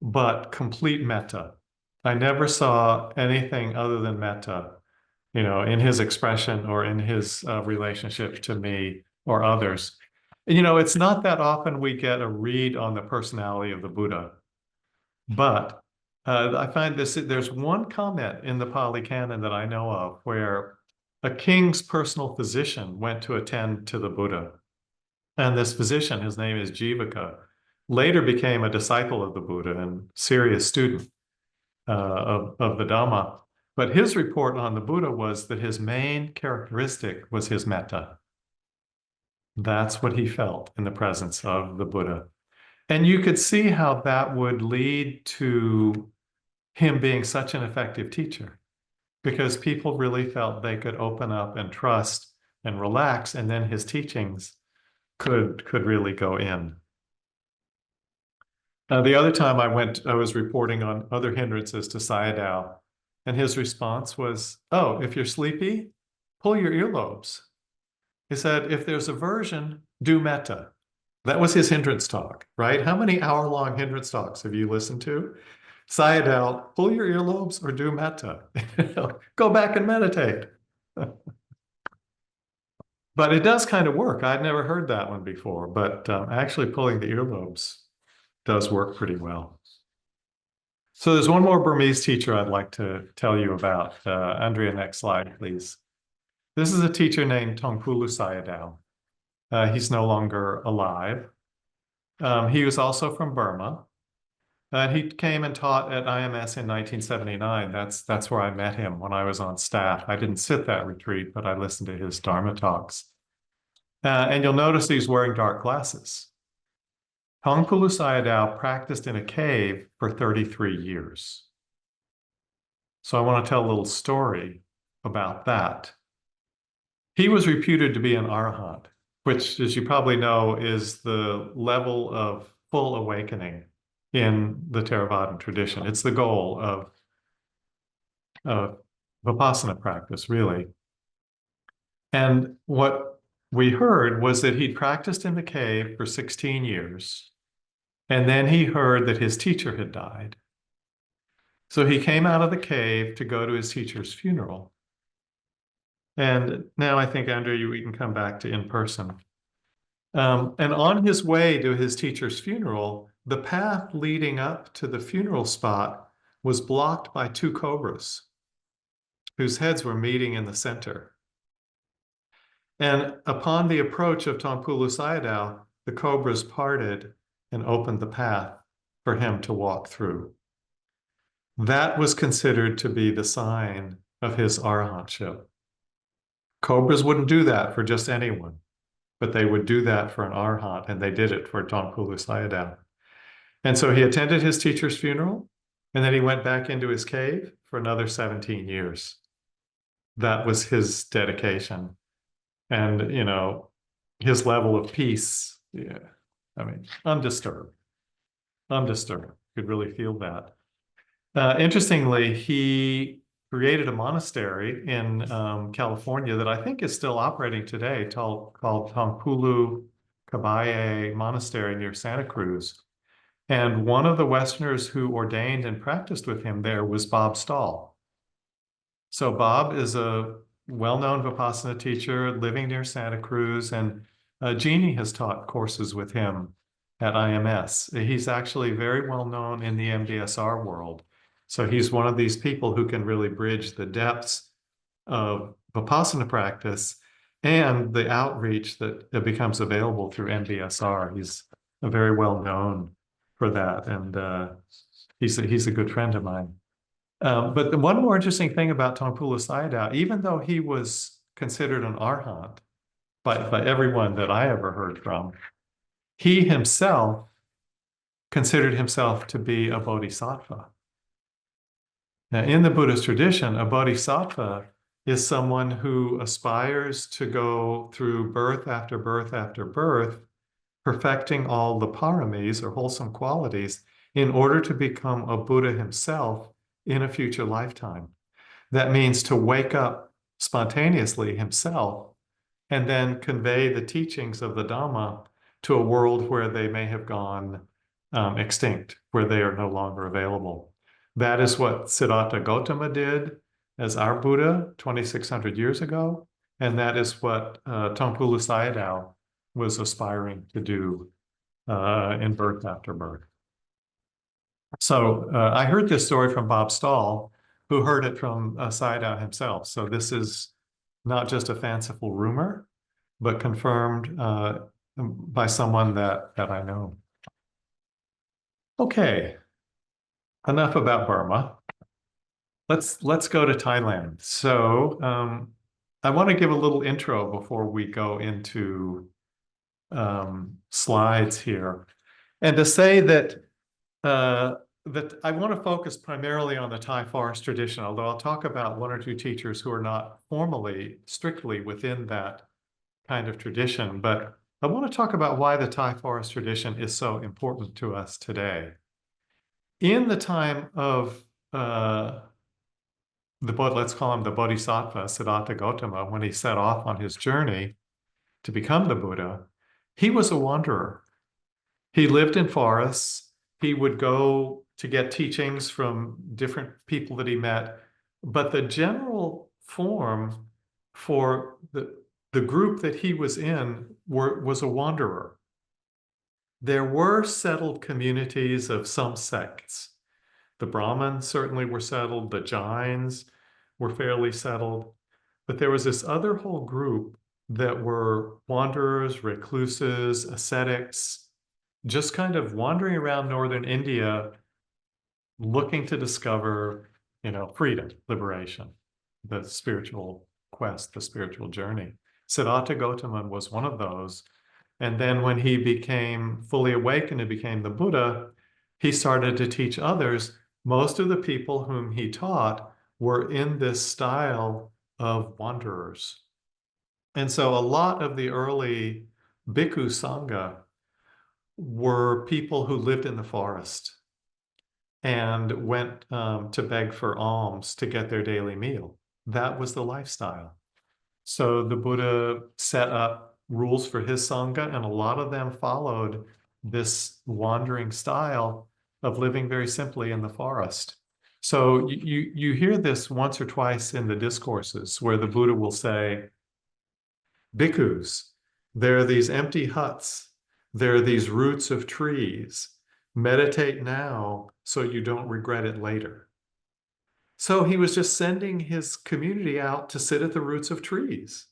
but complete metta. I never saw anything other than metta, you know, in his expression or in his relationship to me or others. You know, it's not that often we get a read on the personality of the Buddha, but I find there's one comment in the Pali Canon that I know of where a king's personal physician went to attend to the Buddha. And this physician, his name is Jivaka, later became a disciple of the Buddha and serious student of the Dhamma. But his report on the Buddha was that his main characteristic was his metta. That's what he felt in the presence of the Buddha. And you could see how that would lead to him being such an effective teacher, because people really felt they could open up and trust and relax, and then his teachings could really go in. The other time I was reporting on other hindrances to Sayadaw, and his response was, "Oh, if you're sleepy, pull your earlobes." He said, "If there's aversion, do metta." That was his hindrance talk, right? How many hour-long hindrance talks have you listened to? Sayadaw, pull your earlobes or do metta. Go back and meditate. But it does kind of work. I'd never heard that one before, but actually pulling the earlobes does work pretty well. So there's one more Burmese teacher I'd like to tell you about. Andrea, next slide, please. This is a teacher named Tongpulu Sayadaw. He's no longer alive. He was also from Burma. He came and taught at IMS in 1979. That's where I met him when I was on staff. I didn't sit that retreat, but I listened to his Dharma talks. And you'll notice he's wearing dark glasses. Tongpulu Sayadaw practiced in a cave for 33 years. So I want to tell a little story about that. He was reputed to be an arahant, which, as you probably know, is the level of full awakening in the Theravadan tradition. It's the goal of Vipassana practice, really. And what we heard was that he'd practiced in the cave for 16 years, and then he heard that his teacher had died. So he came out of the cave to go to his teacher's funeral. And now I think, Andrea, we can come back to in person. And on his way to his teacher's funeral, the path leading up to the funeral spot was blocked by two cobras whose heads were meeting in the center. And upon the approach of Tongpulu Sayadaw, the cobras parted and opened the path for him to walk through. That was considered to be the sign of his arahantship. Cobras wouldn't do that for just anyone, but they would do that for an arahant, and they did it for Tongpulu Sayadaw. And so he attended his teacher's funeral, and then he went back into his cave for another 17 years. That was his dedication. And, you know, his level of peace, yeah, I mean, undisturbed. Could really feel that. Interestingly, he created a monastery in California that I think is still operating today, called Tongpulu Kabaye Monastery near Santa Cruz. And one of the Westerners who ordained and practiced with him there was Bob Stahl. So Bob is a well-known Vipassana teacher living near Santa Cruz, and Jeannie has taught courses with him at IMS. He's actually very well known in the MBSR world. So he's one of these people who can really bridge the depths of Vipassana practice and the outreach that becomes available through MBSR. He's very well known for that, and he's a good friend of mine. But the one more interesting thing about Tongpulu Sayadaw, even though he was considered an arahant by everyone that I ever heard from, he himself considered himself to be a bodhisattva. Now, in the Buddhist tradition, a bodhisattva is someone who aspires to go through birth after birth after birth, perfecting all the paramis or wholesome qualities in order to become a Buddha himself in a future lifetime. That means to wake up spontaneously himself and then convey the teachings of the Dhamma to a world where they may have gone extinct, where they are no longer available. That is what Siddhartha Gautama did as our Buddha 2,600 years ago, and that is what Tongpulu Sayadaw was aspiring to do in birth after birth. So I heard this story from Bob Stahl, who heard it from Sayadaw himself. So this is not just a fanciful rumor, but confirmed by someone that I know. Okay, enough about Burma. Let's go to Thailand. So I want to give a little intro before we go into slides here, and to say that that I want to focus primarily on the Thai forest tradition, although I'll talk about one or two teachers who are not formally, strictly within that kind of tradition, but I want to talk about why the Thai forest tradition is so important to us today. In the time of let's call him the Bodhisattva, Siddhartha Gautama, when he set off on his journey to become the Buddha, he was a wanderer. He lived in forests. He would go to get teachings from different people that he met. But the general form for the group that he was in was a wanderer. There were settled communities of some sects. The Brahmins certainly were settled. The Jains were fairly settled. But there was this other whole group that were wanderers, recluses, ascetics, just kind of wandering around northern India, looking to discover, freedom, liberation, the spiritual quest, the spiritual journey. Siddhartha Gautama was one of those. And then when he became fully awakened and became the Buddha, he started to teach others. Most of the people whom he taught were in this style of wanderers. And so a lot of the early Bhikkhu Sangha were people who lived in the forest and went to beg for alms to get their daily meal. That was the lifestyle. So the Buddha set up rules for his Sangha, and a lot of them followed this wandering style of living very simply in the forest. So you hear this once or twice in the discourses where the Buddha will say, bhikkhus, there are these empty huts, there are these roots of trees. Meditate now so you don't regret it later. So he was just sending his community out to sit at the roots of trees.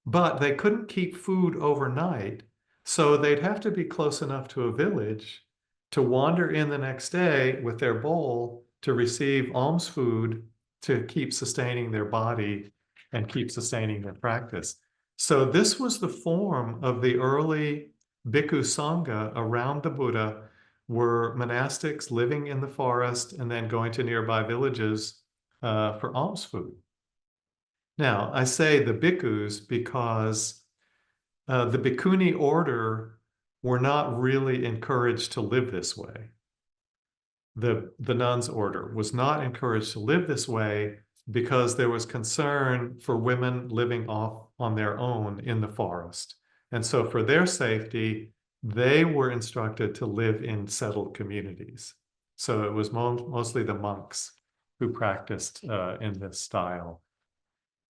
But they couldn't keep food overnight, so they'd have to be close enough to a village to wander in the next day with their bowl to receive alms food to keep sustaining their body and keep sustaining their practice. So this was the form of the early Bhikkhu Sangha around the Buddha, were monastics living in the forest and then going to nearby villages for alms food. Now, I say the bhikkhus because the bhikkhuni order were not really encouraged to live this way. The nuns order was not encouraged to live this way because there was concern for women living off on their own in the forest. And so for their safety, they were instructed to live in settled communities. So it was mostly the monks who practiced in this style.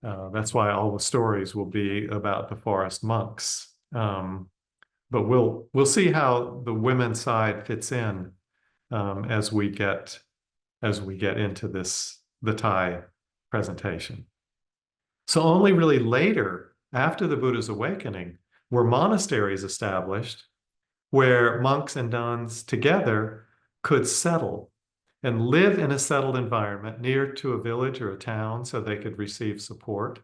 That's why all the stories will be about the forest monks. But we'll see how the women's side fits in as we get into the Thai presentation. So only really later, after the Buddha's awakening, were monasteries established where monks and nuns together could settle and live in a settled environment near to a village or a town so they could receive support,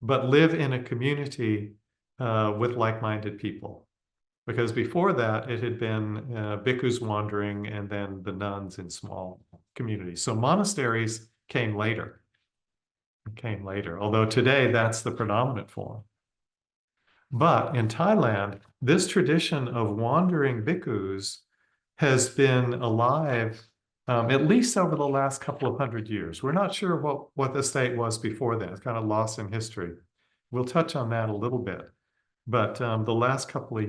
but live in a community with like-minded people. Because before that, it had been bhikkhus wandering and then the nuns in small communities. So monasteries came later, although today that's the predominant form. But in Thailand, this tradition of wandering bhikkhus has been alive at least over the last couple of 100 years. We're not sure what the state was before then. It's kind of lost in history. We'll touch on that a little bit. But the last couple of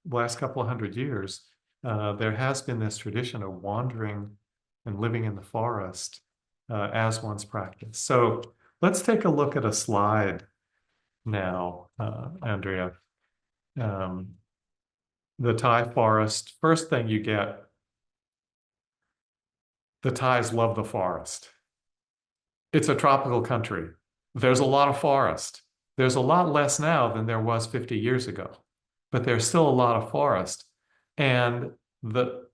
100 years, there has been this tradition of wandering and living in the forest as one's practice. So let's take a look at a slide now, Andrea. The Thai forest, first thing you get, the Thais love the forest. It's a tropical country. There's a lot of forest. There's a lot less now than there was 50 years ago, but there's still a lot of forest. And the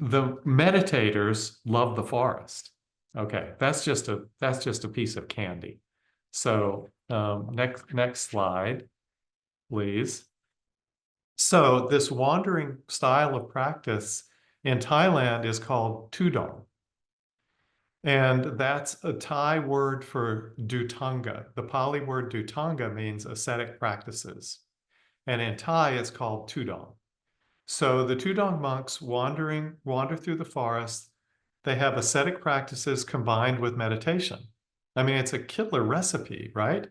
meditators love the forest. Okay, that's just a piece of candy. So next slide, please. So this wandering style of practice in Thailand is called Tudong. And that's a Thai word for Dhutanga. The Pali word Dhutanga means ascetic practices. And in Thai, it's called Tudong. So the Tudong monks wander through the forest. They have ascetic practices combined with meditation. I mean, it's a killer recipe, right?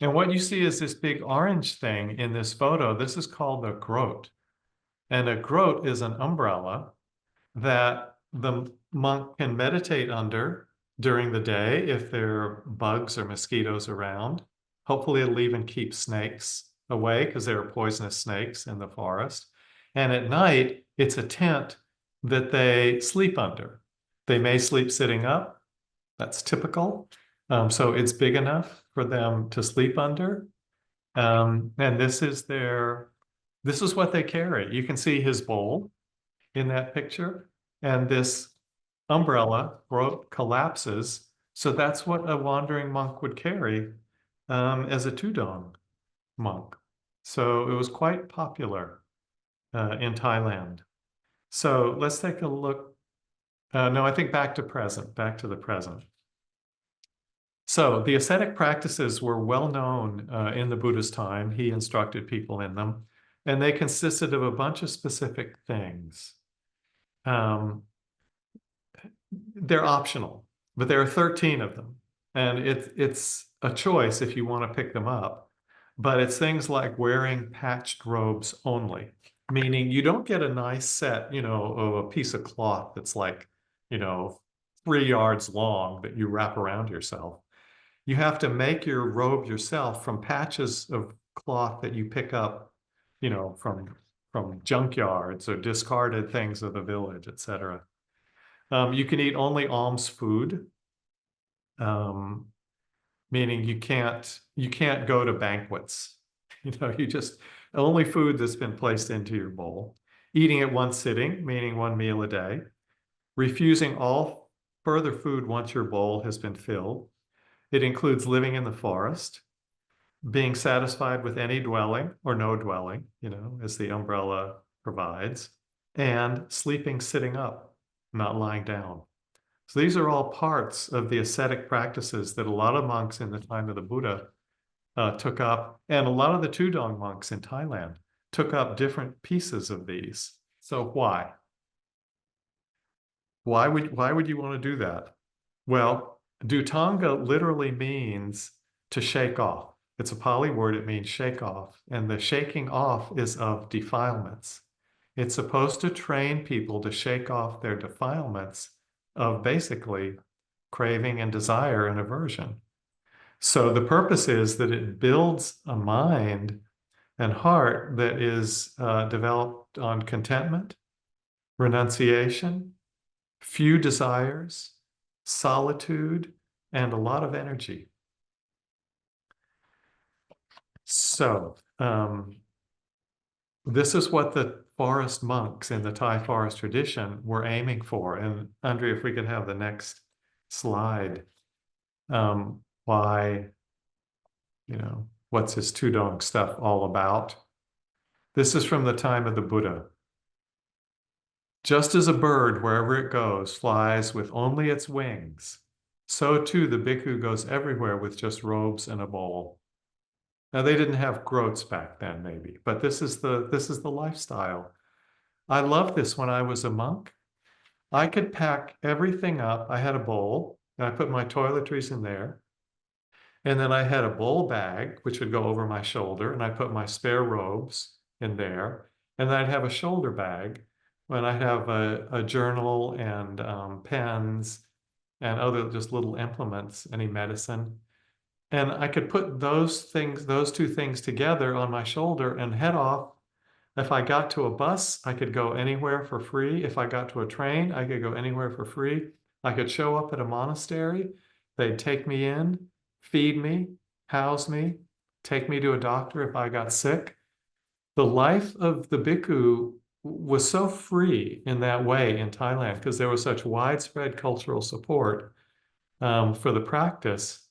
And what you see is this big orange thing in this photo. This is called a groat. And a groat is an umbrella that the monk can meditate under during the day if there are bugs or mosquitoes around. Hopefully it'll even keep snakes away because there are poisonous snakes in the forest. And at night, it's a tent that they sleep under. They may sleep sitting up. That's typical. So it's big enough for them to sleep under. And this is what they carry. You can see his bowl in that picture. And this umbrella collapses. So that's what a wandering monk would carry as a Tudong monk. So it was quite popular in Thailand. So let's take a look. No, I think back to the present. So the ascetic practices were well known in the Buddha's time. He instructed people in them, and they consisted of a bunch of specific things. They're optional, but there are 13 of them, and it's a choice if you want to pick them up. But it's things like wearing patched robes only, meaning you don't get a nice set, of a piece of cloth that's like, 3 yards long that you wrap around yourself. You have to make your robe yourself from patches of cloth that you pick up, from junkyards or discarded things of the village, etc. You can eat only alms food, meaning you can't go to banquets. You just only food that's been placed into your bowl. Eating at one sitting, meaning 1 meal a day. Refusing all further food once your bowl has been filled. It includes living in the forest, being satisfied with any dwelling or no dwelling, as the umbrella provides, and sleeping sitting up, not lying down. So these are all parts of the ascetic practices that a lot of monks in the time of the Buddha took up, and a lot of the Tudong monks in Thailand took up different pieces of these. So why? Why would you want to do that? Well, Dhutanga literally means to shake off. It's a Pali word, it means shake off. And the shaking off is of defilements. It's supposed to train people to shake off their defilements of basically craving and desire and aversion. So the purpose is that it builds a mind and heart that is developed on contentment, renunciation, few desires, solitude, and a lot of energy. So this is what the forest monks in the Thai forest tradition were aiming for. And Andrea, if we could have the next slide. Why, what's this Tudong stuff all about? This is from the time of the Buddha. Just as a bird, wherever it goes, flies with only its wings, so too the bhikkhu goes everywhere with just robes and a bowl. Now they didn't have groats back then, maybe, but this is the lifestyle. I loved this when I was a monk. I could pack everything up. I had a bowl, and I put my toiletries in there. And then I had a bowl bag, which would go over my shoulder, and I put my spare robes in there. And then I'd have a shoulder bag when I'd have a journal and pens and other just little implements, any medicine. And I could put those 2 things together on my shoulder and head off. If I got to a bus, I could go anywhere for free. If I got to a train, I could go anywhere for free. I could show up at a monastery. They'd take me in, feed me, house me, take me to a doctor if I got sick. The life of the bhikkhu was so free in that way in Thailand because there was such widespread cultural support for the practice.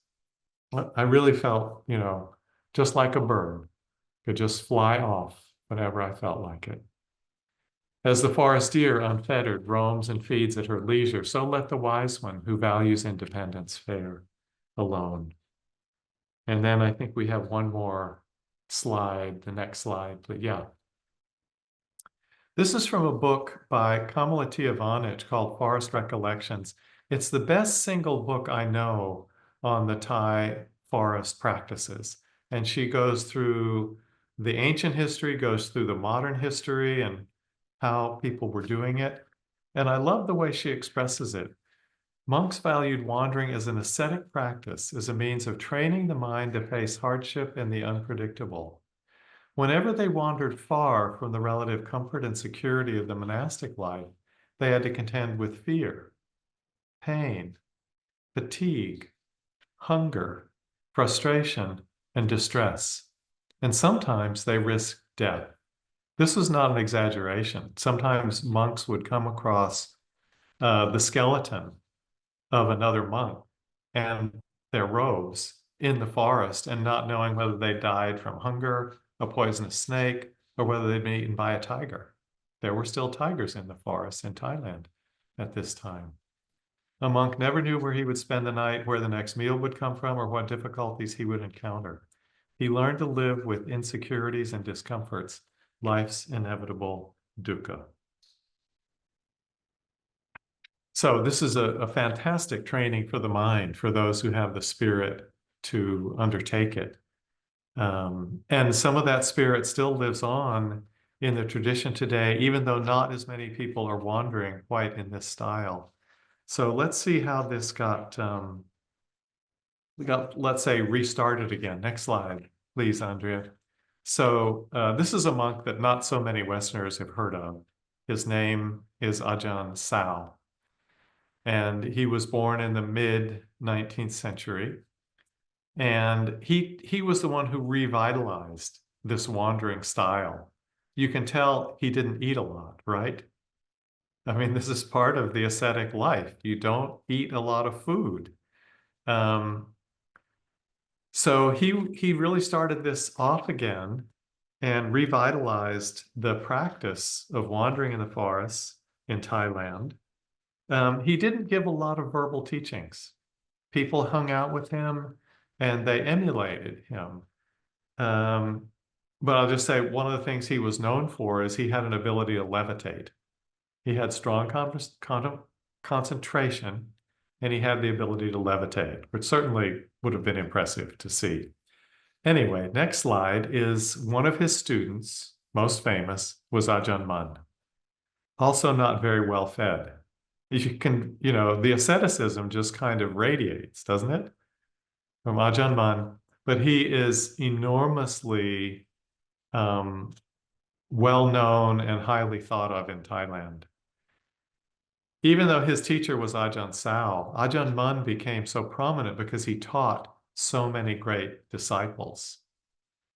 I really felt, just like a bird, could just fly off whenever I felt like it. As the forest deer, unfettered, roams and feeds at her leisure, so let the wise one who values independence fare alone. And then I think we have one more slide, the next slide, please. Yeah. This is from a book by Kamala Tiavanich called Forest Recollections. It's the best single book I know on the Thai forest practices. And she goes through the ancient history, goes through the modern history and how people were doing it. And I love the way she expresses it. Monks valued wandering as an ascetic practice, as a means of training the mind to face hardship and the unpredictable. Whenever they wandered far from the relative comfort and security of the monastic life, they had to contend with fear, pain, fatigue, hunger, frustration, and distress. And sometimes they risked death. This was not an exaggeration. Sometimes monks would come across the skeleton of another monk and their robes in the forest, and not knowing whether they died from hunger, a poisonous snake, or whether they'd been eaten by a tiger. There were still tigers in the forest in Thailand at this time. A monk never knew where he would spend the night, where the next meal would come from, or what difficulties he would encounter. He learned to live with insecurities and discomforts, life's inevitable dukkha. So this is a fantastic training for the mind, for those who have the spirit to undertake it. And some of that spirit still lives on in the tradition today, even though not as many people are wandering quite in this style. So let's see how this got, let's say, restarted again. Next slide, please, Andrea. So this is a monk that not so many Westerners have heard of. His name is Ajahn Sao. And he was born in the mid-19th century. And he was the one who revitalized this wandering style. You can tell he didn't eat a lot, right? I mean, this is part of the ascetic life. You don't eat a lot of food. So he really started this off again and revitalized the practice of wandering in the forests in Thailand. He didn't give a lot of verbal teachings. People hung out with him and they emulated him. But I'll just say one of the things he was known for is he had an ability to levitate. He had strong concentration, and he had the ability to levitate, which certainly would have been impressive to see. Anyway, next slide is one of his students, most famous, was Ajahn Mun. Also not very well fed. You can, the asceticism just kind of radiates, doesn't it? From Ajahn Mun, but he is enormously well-known and highly thought of in Thailand. Even though his teacher was Ajahn Sao, Ajahn Mun became so prominent because he taught so many great disciples.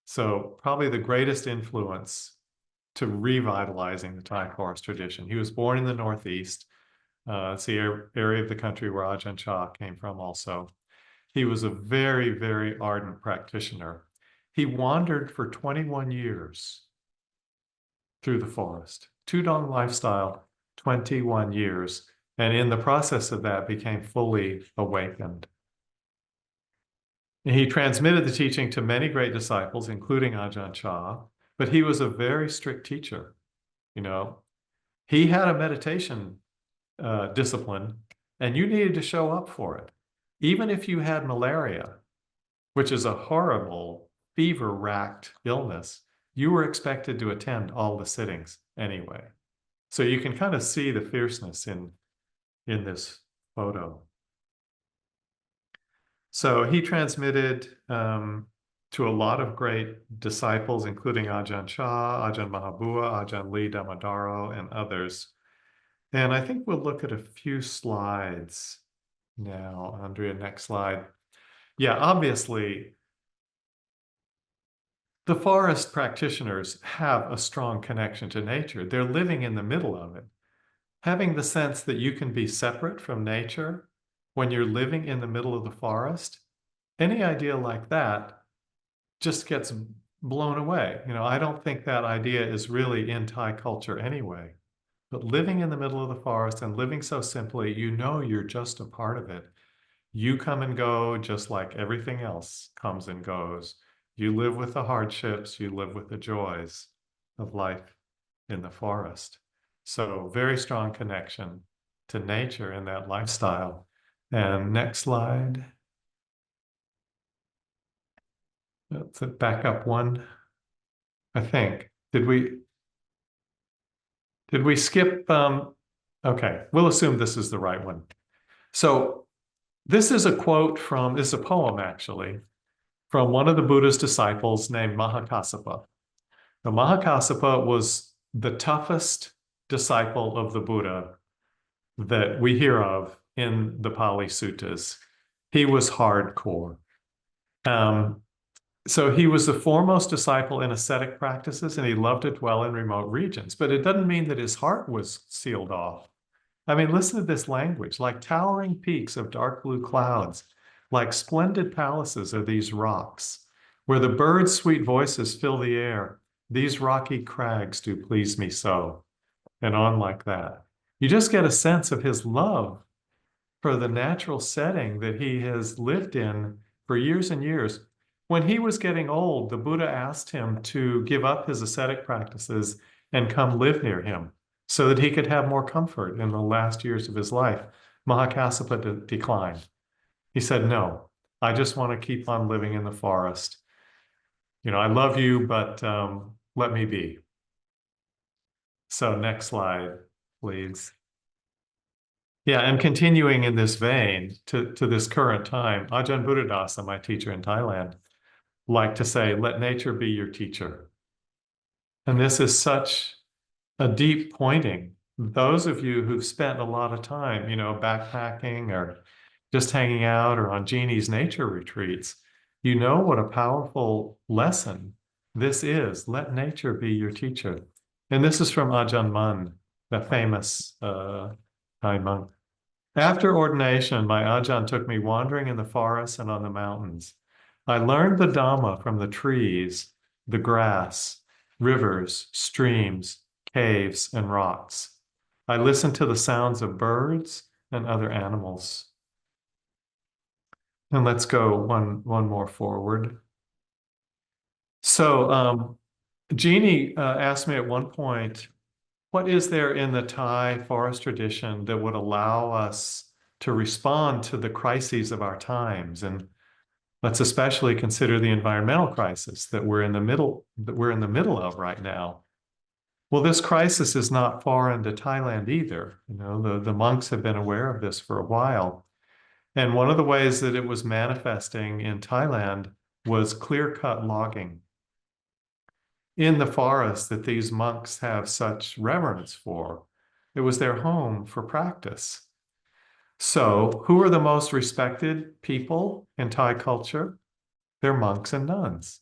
So probably the greatest influence to revitalizing the Thai forest tradition. He was born in the Northeast. It's the area of the country where Ajahn Chah came from also. He was a very, very ardent practitioner. He wandered for 21 years through the forest. Tudong lifestyle, 21 years. And in the process of that, became fully awakened. And he transmitted the teaching to many great disciples, including Ajahn Chah, but he was a very strict teacher. He had a meditation discipline, and you needed to show up for it. Even if you had malaria, which is a horrible fever-racked illness, you were expected to attend all the sittings anyway. So you can kind of see the fierceness in this photo. So he transmitted to a lot of great disciples, including Ajahn Chah, Ajahn Mahabua, Ajahn Lee Damodaro, and others. And I think we'll look at a few slides now. Andrea, next slide. Yeah, obviously, the forest practitioners have a strong connection to nature. They're living in the middle of it. Having the sense that you can be separate from nature when you're living in the middle of the forest, any idea like that just gets blown away. I don't think that idea is really in Thai culture anyway. But living in the middle of the forest and living so simply, you know you're just a part of it. You come and go just like everything else comes and goes. You live with the hardships, you live with the joys of life in the forest. So very strong connection to nature in that lifestyle. And next slide. Let's back up one, I think. Did we skip? Okay, we'll assume this is the right one. So this is a quote from, this is a poem actually, from one of the Buddha's disciples named Mahakassapa. Now, Mahakassapa was the toughest disciple of the Buddha that we hear of in the Pali Suttas. He was hardcore. So he was the foremost disciple in ascetic practices, and he loved to dwell in remote regions. But it doesn't mean that his heart was sealed off. I mean, listen to this language, like towering peaks of dark blue clouds, like splendid palaces are these rocks, where the birds' sweet voices fill the air. These rocky crags do please me so, and on like that. You just get a sense of his love for the natural setting that he has lived in for years and years. When he was getting old, the Buddha asked him to give up his ascetic practices and come live near him so that he could have more comfort in the last years of his life. Mahakassapa declined. He said, no, I just want to keep on living in the forest. You know, I love you, but let me be. So next slide, please. Yeah, and continuing in this vein to this current time, Ajahn Buddhadasa, my teacher in Thailand, liked to say, let nature be your teacher. And this is such a deep pointing. Those of you who've spent a lot of time, you know, backpacking or just hanging out or on Jeannie's nature retreats, you know what a powerful lesson this is. Let nature be your teacher. And this is from Ajahn Mun, the famous Thai monk. After ordination, my Ajahn took me wandering in the forests and on the mountains. I learned the Dhamma from the trees, the grass, rivers, streams, caves, and rocks. I listened to the sounds of birds and other animals. And let's go one more forward. So Jeannie asked me at one point, what is there in the Thai forest tradition that would allow us to respond to the crises of our times? And let's especially consider the environmental crisis that we're in the middle of right now. Well, this crisis is not foreign to Thailand either. You know, the monks have been aware of this for a while. And one of the ways that it was manifesting in Thailand was clear-cut logging in the forest that these monks have such reverence for. It was their home for practice. So who are the most respected people in Thai culture? They're monks and nuns.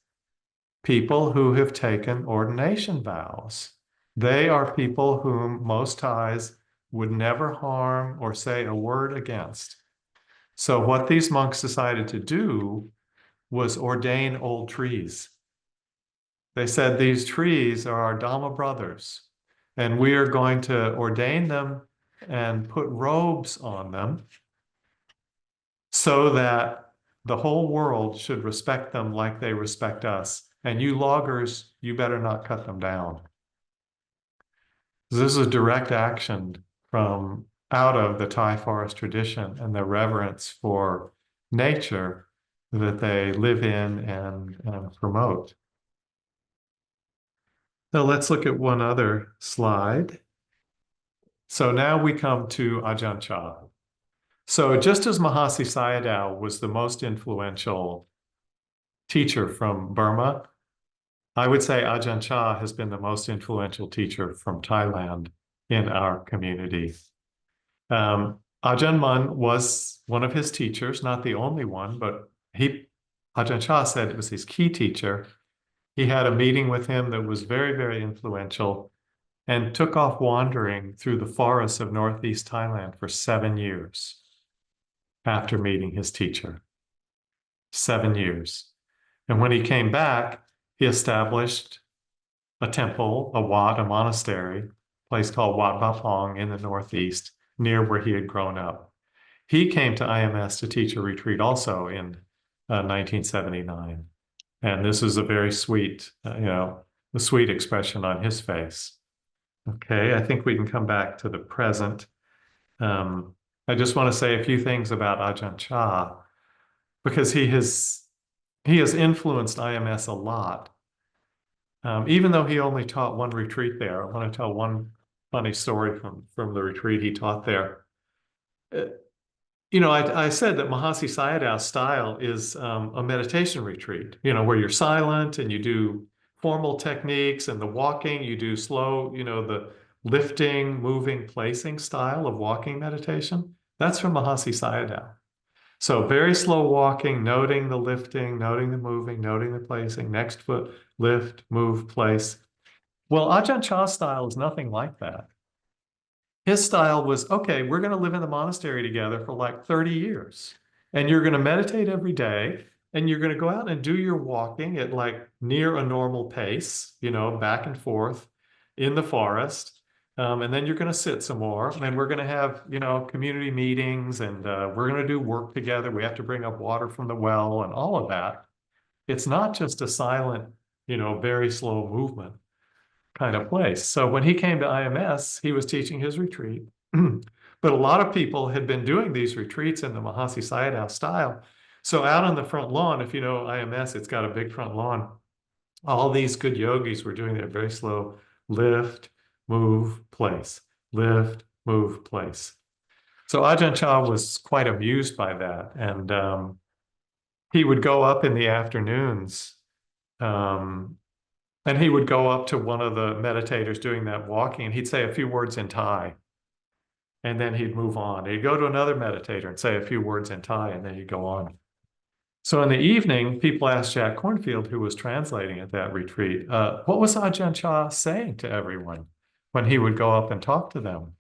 People who have taken ordination vows. They are people whom most Thais would never harm or say a word against. So what these monks decided to do was ordain old trees. They said, these trees are our Dhamma brothers, and we are going to ordain them and put robes on them so that the whole world should respect them like they respect us. And you loggers, you better not cut them down. This is a direct action from out of the Thai forest tradition and the reverence for nature that they live in and promote. Now let's look at one other slide. So now we come to Ajahn Chah. So just as Mahasi Sayadaw was the most influential teacher from Burma, I would say Ajahn Chah has been the most influential teacher from Thailand in our community. Ajahn Mun was one of his teachers, not the only one, but Ajahn Chah said it was his key teacher. He had a meeting with him that was very, very influential and took off wandering through the forests of Northeast Thailand for 7 years after meeting his teacher. 7 years. And when he came back, he established a temple, a wat, a monastery place called Wat Ba Pong in the Northeast, near where he had grown up. He came to IMS to teach a retreat also in 1979. And this is a very sweet, a sweet expression on his face. Okay, I think we can come back to the present. I just want to say a few things about Ajahn Chah, because he has influenced IMS a lot. Even though he only taught one retreat there, I want to tell one funny story from the retreat he taught there. I said that Mahasi Sayadaw's style is a meditation retreat, where you're silent and you do formal techniques, and the walking, you do slow, the lifting, moving, placing style of walking meditation. That's from Mahasi Sayadaw. So very slow walking, noting the lifting, noting the moving, noting the placing, next foot, lift, move, place. Well, Ajahn Chah's style is nothing like that. His style was, okay, we're going to live in the monastery together for like 30 years. And you're going to meditate every day. And you're going to go out and do your walking at like near a normal pace, back and forth in the forest. And then you're going to sit some more. And we're going to have, community meetings. And we're going to do work together. We have to bring up water from the well and all of that. It's not just a silent, very slow movement kind of place. So when he came to IMS, he was teaching his retreat. But a lot of people had been doing these retreats in the Mahasi Sayadaw style. So out on the front lawn, if you know IMS, it's got a big front lawn. All these good yogis were doing their very slow lift, move, place, lift, move, place. So Ajahn Chah was quite amused by that. And he would go up in the afternoons, and he would go up to one of the meditators doing that walking, and he'd say a few words in Thai. And then he'd move on. He'd go to another meditator and say a few words in Thai, and then he'd go on. So in the evening, people asked Jack Cornfield, who was translating at that retreat, what was Ajahn Chah saying to everyone when he would go up and talk to them?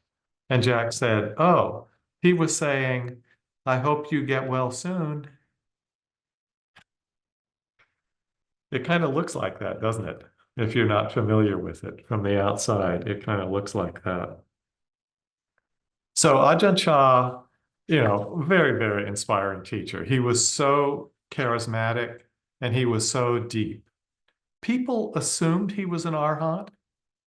And Jack said, oh, he was saying, I hope you get well soon. It kind of looks like that, doesn't it? If you're not familiar with it from the outside, it kind of looks like that. So Ajahn Chah, very, very inspiring teacher. He was so charismatic and he was so deep. People assumed he was an arhat,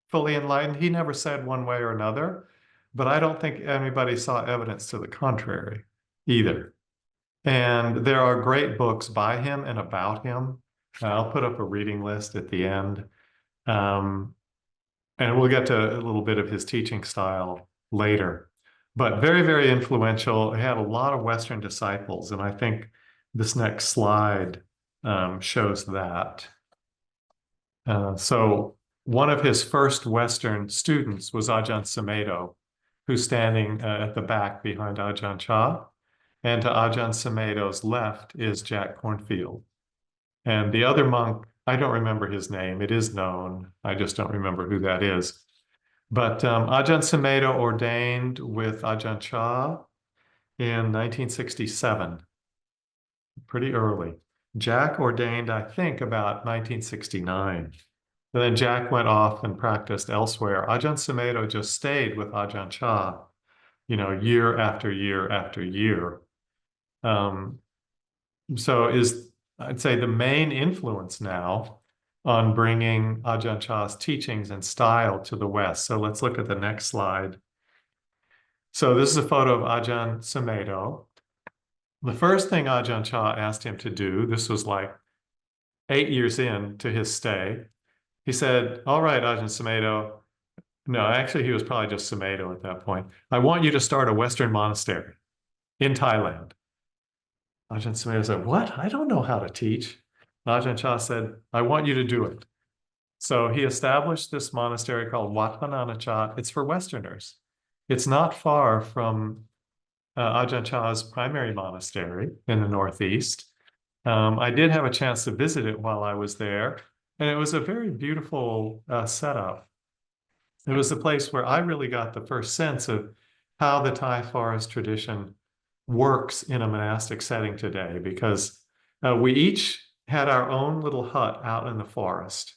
fully enlightened. He never said one way or another, but I don't think anybody saw evidence to the contrary either. And there are great books by him and about him. I'll put up a reading list at the end. And we'll get to a little bit of his teaching style later. But very, very influential. He had a lot of Western disciples, and I think this next slide shows that. So one of his first Western students was Ajahn Sumedho, who's standing at the back behind Ajahn Chah. And to Ajahn Sumedho's left is Jack Cornfield. And the other monk, I don't remember his name. It is known. I just don't remember who that is. But Ajahn Sumedho ordained with Ajahn Chah in 1967, pretty early. Jack ordained, I think, about 1969. And then Jack went off and practiced elsewhere. Ajahn Sumedho just stayed with Ajahn Chah, year after year after year. So I'd say the main influence now on bringing Ajahn Chah's teachings and style to the West. So let's look at the next slide. So this is a photo of Ajahn Sumedho. The first thing Ajahn Chah asked him to do, this was like 8 years into his stay, he said, all right, Ajahn Sumedho, no, actually he was probably just Sumedho at that point. I want you to start a Western monastery in Thailand. Ajahn Sumedho said, what? I don't know how to teach. Ajahn Chah said, I want you to do it. So he established this monastery called Wat Phananachat. It's for Westerners. It's not far from Ajahn Chah's primary monastery in the Northeast. I did have a chance to visit it while I was there, and it was a very beautiful setup. It was a place where I really got the first sense of how the Thai forest tradition works in a monastic setting today, because we each had our own little hut out in the forest.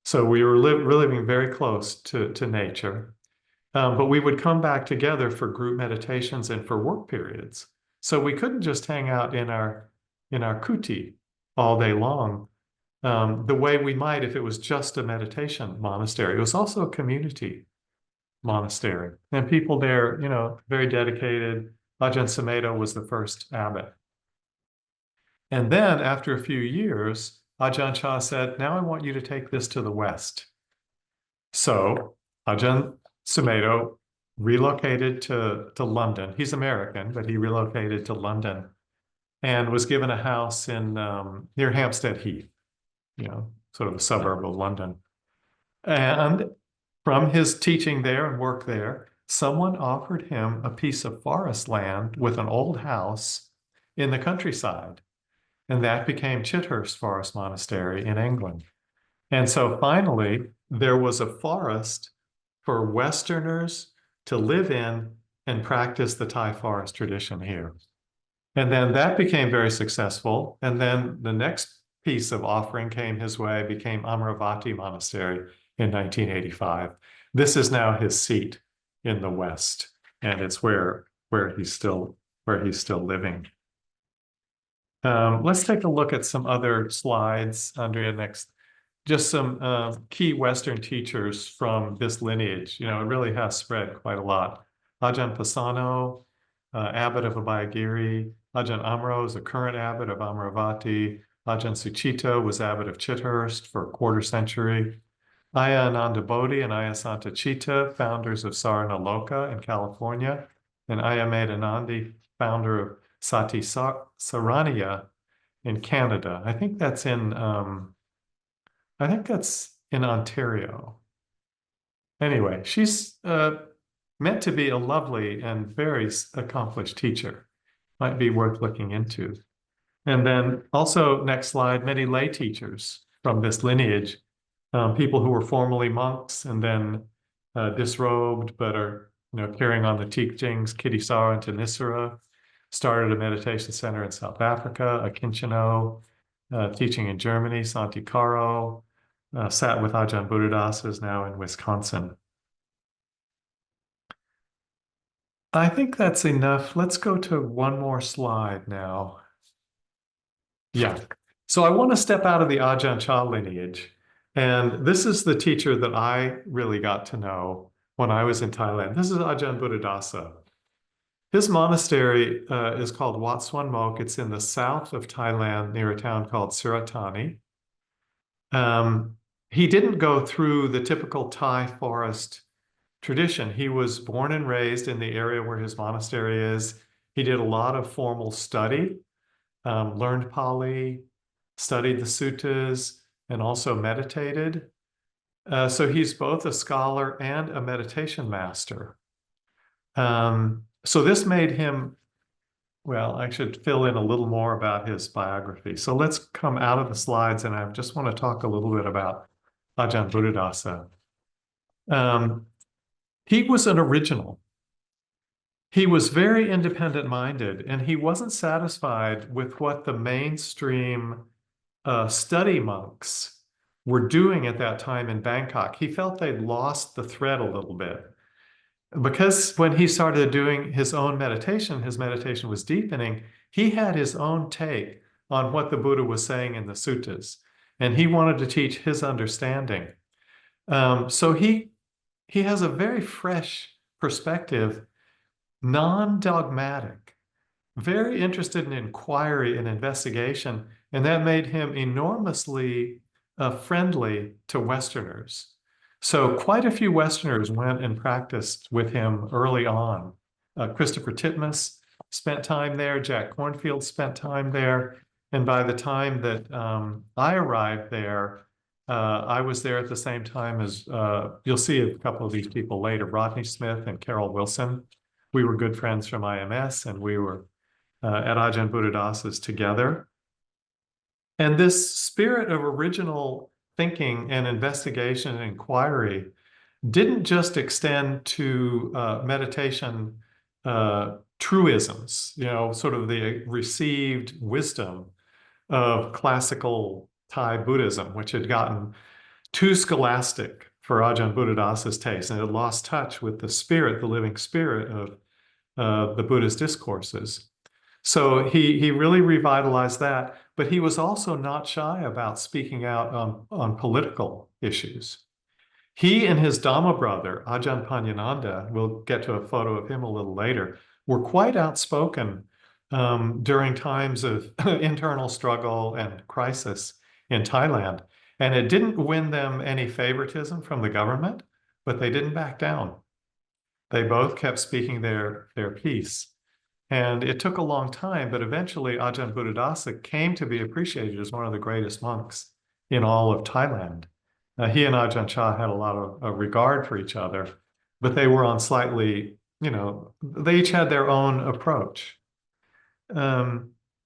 So we were living very close to nature. But we would come back together for group meditations and for work periods. So we couldn't just hang out in our kuti all day long, the way we might if it was just a meditation monastery. It was also a community monastery, and people there, very dedicated. Ajahn Sumedho was the first abbot. And then after a few years, Ajahn Chah said, now I want you to take this to the West. So Ajahn Sumedho relocated to London. He's American, but he relocated to London and was given a house in near Hampstead Heath, sort of a suburb of London. And from his teaching there and work there, someone offered him a piece of forest land with an old house in the countryside. And that became Chithurst Forest Monastery in England. And so finally, there was a forest for Westerners to live in and practice the Thai forest tradition here. And then that became very successful. And then the next piece of offering came his way, became Amaravati Monastery in 1985. This is now his seat in the West, and it's where he's still living. Let's take a look at some other slides, Andrea, next. Just some key Western teachers from this lineage. It really has spread quite a lot. Ajahn Pasano, abbot of Abhayagiri. Ajahn Amro is the current abbot of Amaravati. Ajahn Suchita was abbot of Chithurst for a quarter century. Aya Ananda Bodhi and Aya Santa Chitta, founders of Saranaloka in California. And Aya Medanandi, founder of Sati Saraniya in Canada. I think that's in Ontario. Anyway, she's meant to be a lovely and very accomplished teacher. Might be worth looking into. And then also, next slide, many lay teachers from this lineage, people who were formerly monks and then disrobed, but are carrying on the teachings. Kittisaro and Tanisara started a meditation center in South Africa, Akinchino, teaching in Germany, Santi Caro, sat with Ajahn Buddhadasa, is now in Wisconsin. I think that's enough. Let's go to one more slide now. Yeah. So I want to step out of the Ajahn Chah lineage. And this is the teacher that I really got to know when I was in Thailand. This is Ajahn Buddhadasa. His monastery is called Wat Suan Mok. It's in the south of Thailand near a town called Suratani. He didn't go through the typical Thai forest tradition. He was born and raised in the area where his monastery is. He did a lot of formal study, learned Pali, studied the suttas, and also meditated. So he's both a scholar and a meditation master. So this made him, well, I should fill in a little more about his biography. So let's come out of the slides, and I just want to talk a little bit about Ajahn Buddhadasa. He was an original. He was very independent-minded, and he wasn't satisfied with what the mainstream study monks were doing at that time in Bangkok. He felt they'd lost the thread a little bit. Because when he started doing his own meditation, his meditation was deepening, he had his own take on what the Buddha was saying in the suttas, and he wanted to teach his understanding. So he has a very fresh perspective, non-dogmatic, very interested in inquiry and investigation, and that made him enormously friendly to Westerners. So quite a few Westerners went and practiced with him early on. Christopher Titmuss spent time there, Jack Kornfield spent time there, and by the time that I arrived there, I was there at the same time as, you'll see a couple of these people later, Rodney Smith and Carol Wilson. We were good friends from IMS, and we were at Ajahn Buddhadasa's together. And this spirit of original thinking and investigation and inquiry didn't just extend to meditation truisms, sort of the received wisdom of classical Thai Buddhism, which had gotten too scholastic for Ajahn Buddhadasa's taste, and it lost touch with the spirit, the living spirit of the Buddhist discourses. So he really revitalized that, but he was also not shy about speaking out on political issues. He and his Dhamma brother, Ajahn Panyananda, we'll get to a photo of him a little later, were quite outspoken during times of internal struggle and crisis in Thailand. And it didn't win them any favoritism from the government, but they didn't back down. They both kept speaking their piece. And it took a long time, but eventually Ajahn Buddhadasa came to be appreciated as one of the greatest monks in all of Thailand. He and Ajahn Chah had a lot of regard for each other, but they were on slightly, they each had their own approach. Let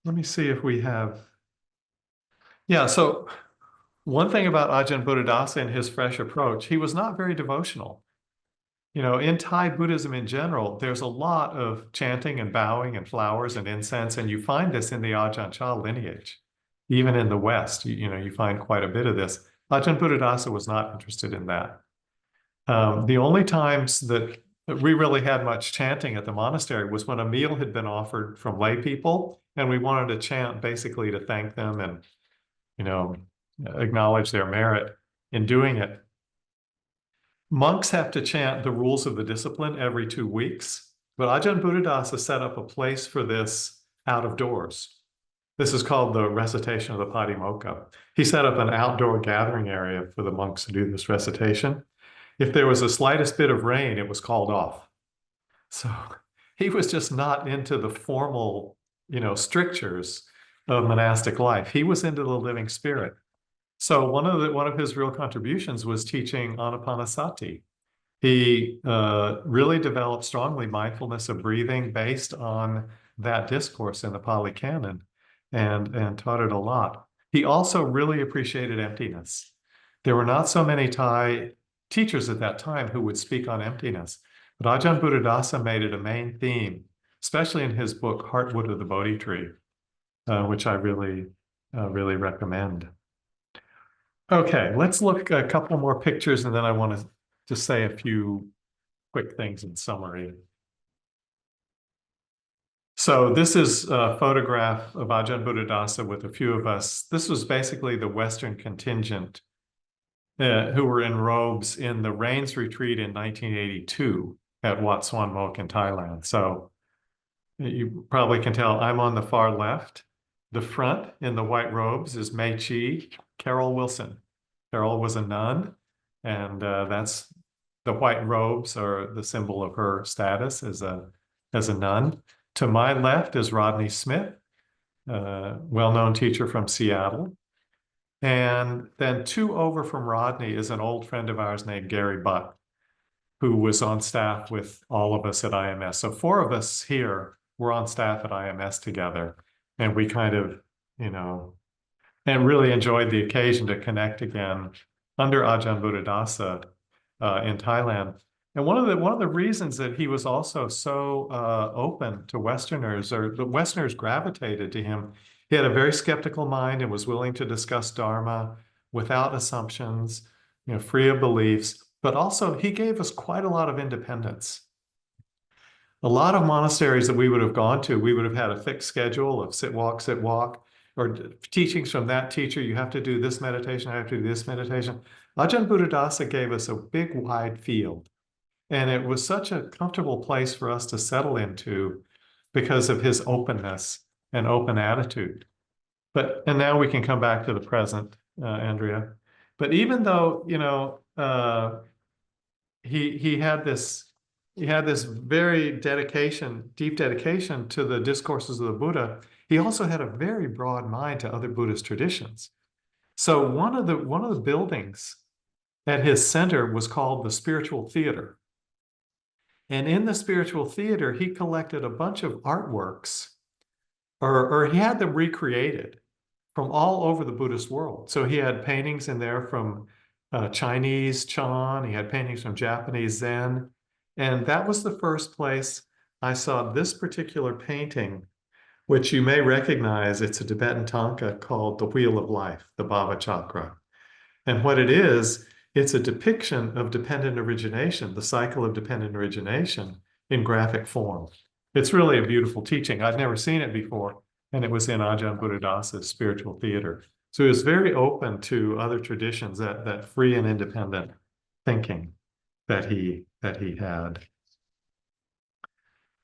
me see if we have, so one thing about Ajahn Buddhadasa and his fresh approach, he was not very devotional. In Thai Buddhism in general, there's a lot of chanting and bowing and flowers and incense, and you find this in the Ajahn Chah lineage. Even in the West, you find quite a bit of this. Ajahn Buddhadasa was not interested in that. The only times that we really had much chanting at the monastery was when a meal had been offered from lay people, and we wanted to chant basically to thank them and, acknowledge their merit in doing it. Monks have to chant the rules of the discipline every 2 weeks, but Ajahn Buddhadasa set up a place for this out of doors. This is called the recitation of the Patimokkha. He set up an outdoor gathering area for the monks to do this recitation. If there was the slightest bit of rain, it was called off. So he was just not into the formal, strictures of monastic life. He was into the living spirit. So one of his real contributions was teaching Anapanasati. He really developed strongly mindfulness of breathing based on that discourse in the Pali Canon, and taught it a lot. He also really appreciated emptiness. There were not so many Thai teachers at that time who would speak on emptiness, but Ajahn Buddhadasa made it a main theme, especially in his book, Heartwood of the Bodhi Tree, which I really recommend. Okay, let's look at a couple more pictures, and then I want to just say a few quick things in summary. So this is a photograph of Ajahn Buddhadasa with a few of us. This was basically the Western contingent who were in robes in the Rains Retreat in 1982 at Wat Suan Mok in Thailand. So you probably can tell I'm on the far left. The front in the white robes is Mei Chi, Carol Wilson. Carol was a nun, and that's the white robes are the symbol of her status as a nun. To my left is Rodney Smith, a well-known teacher from Seattle. And then 2 over from Rodney is an old friend of ours named Gary Butt, who was on staff with all of us at IMS. So 4 of us here were on staff at IMS together. And we kind of, and really enjoyed the occasion to connect again under Ajahn Buddhadasa in Thailand. And one of the reasons that he was also so open to Westerners, or the Westerners gravitated to him, he had a very skeptical mind and was willing to discuss Dharma without assumptions, free of beliefs, but also he gave us quite a lot of independence. A lot of monasteries that we would have gone to, we would have had a fixed schedule of sit, walk, or teachings from that teacher. You have to do this meditation, I have to do this meditation. Ajahn Buddhadasa gave us a big, wide field. And it was such a comfortable place for us to settle into because of his openness and open attitude. And now we can come back to the present, Andrea. But even though, he had this very deep dedication to the discourses of the Buddha, he also had a very broad mind to other Buddhist traditions. So one of the buildings at his center was called the Spiritual Theater. And in the Spiritual Theater, he collected a bunch of artworks, or he had them recreated from all over the Buddhist world. So he had paintings in there from Chinese Chan, he had paintings from Japanese Zen, and that was the first place I saw this particular painting, which you may recognize. It's a Tibetan tanka called the Wheel of Life, the Bhava Chakra. And what it is it's a depiction of dependent origination, the cycle of dependent origination in graphic form. It's really a beautiful teaching. I'd never seen it before, and it was in Ajahn Buddhadasa's spiritual theater. So he was very open to other traditions, that free and independent thinking that he had.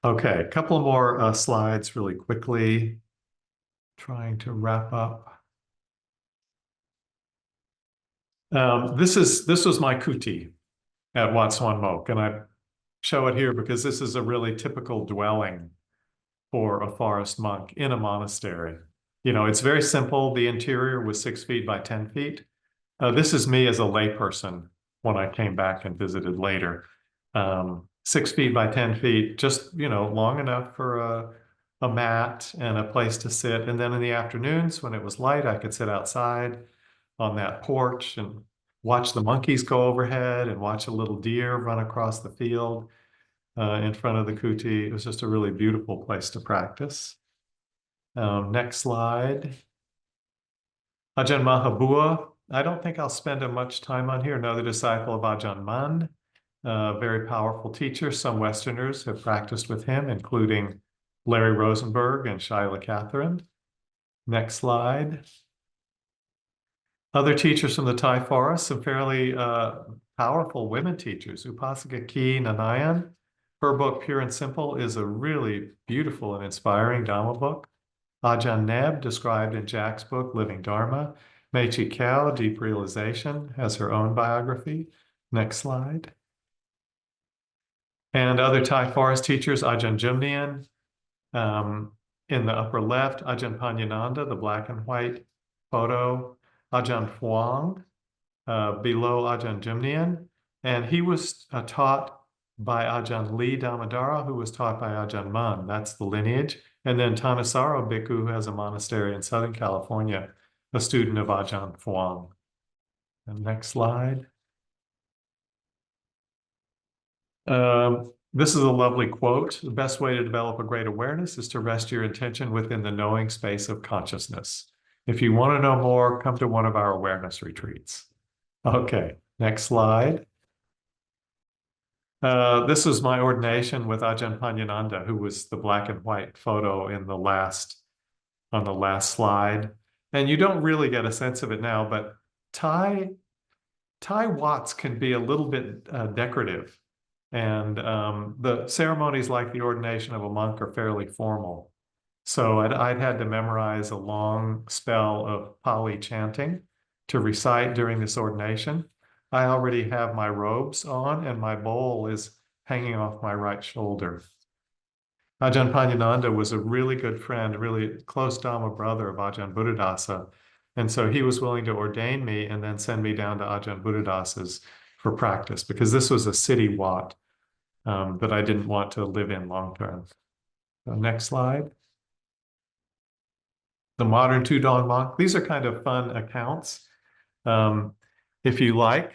Okay, a couple more slides really quickly. Trying to wrap up. This was my kuti at Wat Suan Mok, and I show it here because this is a really typical dwelling for a forest monk in a monastery. You know, it's very simple. The interior was 6 feet by 10 feet. This is me as a layperson when I came back and visited later. 6 feet by 10 feet, just, you know, long enough for a mat and a place to sit. And then in the afternoons when it was light, I could sit outside on that porch and watch the monkeys go overhead and watch a little deer run across the field in front of the kuti. It was just a really beautiful place to practice. Next slide. Ajahn Mahabua. I don't think I'll spend much time on here. Another disciple of Ajahn Mun, a very powerful teacher. Some Westerners have practiced with him, including Larry Rosenberg and Shyla Catherine. Next slide. Other teachers from the Thai forest, some fairly powerful women teachers. Upasaka Ki Nanayan. Her book, Pure and Simple, is a really beautiful and inspiring Dhamma book. Ajahn Neb, described in Jack's book, Living Dharma. Meichi Kao, Deep Realization, has her own biography. Next slide. And other Thai forest teachers, Ajahn Jumnian, in the upper left, Ajahn Panyananda, the black and white photo, Ajahn Phuong, below Ajahn Jumnian, and he was taught by Ajahn Lee Damadara, who was taught by Ajahn Mun. That's the lineage. And then Thanissaro Bhikkhu, who has a monastery in Southern California, a student of Ajahn Phuong. And next slide. This is a lovely quote. The best way to develop a great awareness is to rest your intention within the knowing space of consciousness. If you want to know more, come to one of our awareness retreats. Okay, next slide. This was my ordination with Ajahn Panyananda, who was the black and white photo in the on the last slide. And you don't really get a sense of it now, but Thai wats can be a little bit decorative. And the ceremonies like the ordination of a monk are fairly formal. So I'd had to memorize a long spell of Pali chanting to recite during this ordination. I already have my robes on and my bowl is hanging off my right shoulder. Ajahn Panyananda was a really good friend, really close Dhamma brother of Ajahn Buddhadasa. And so he was willing to ordain me and then send me down to Ajahn Buddhadasa's for practice, because this was a city wat that I didn't want to live in long term. So next slide. The modern Tudong monk. These are kind of fun accounts. If you like,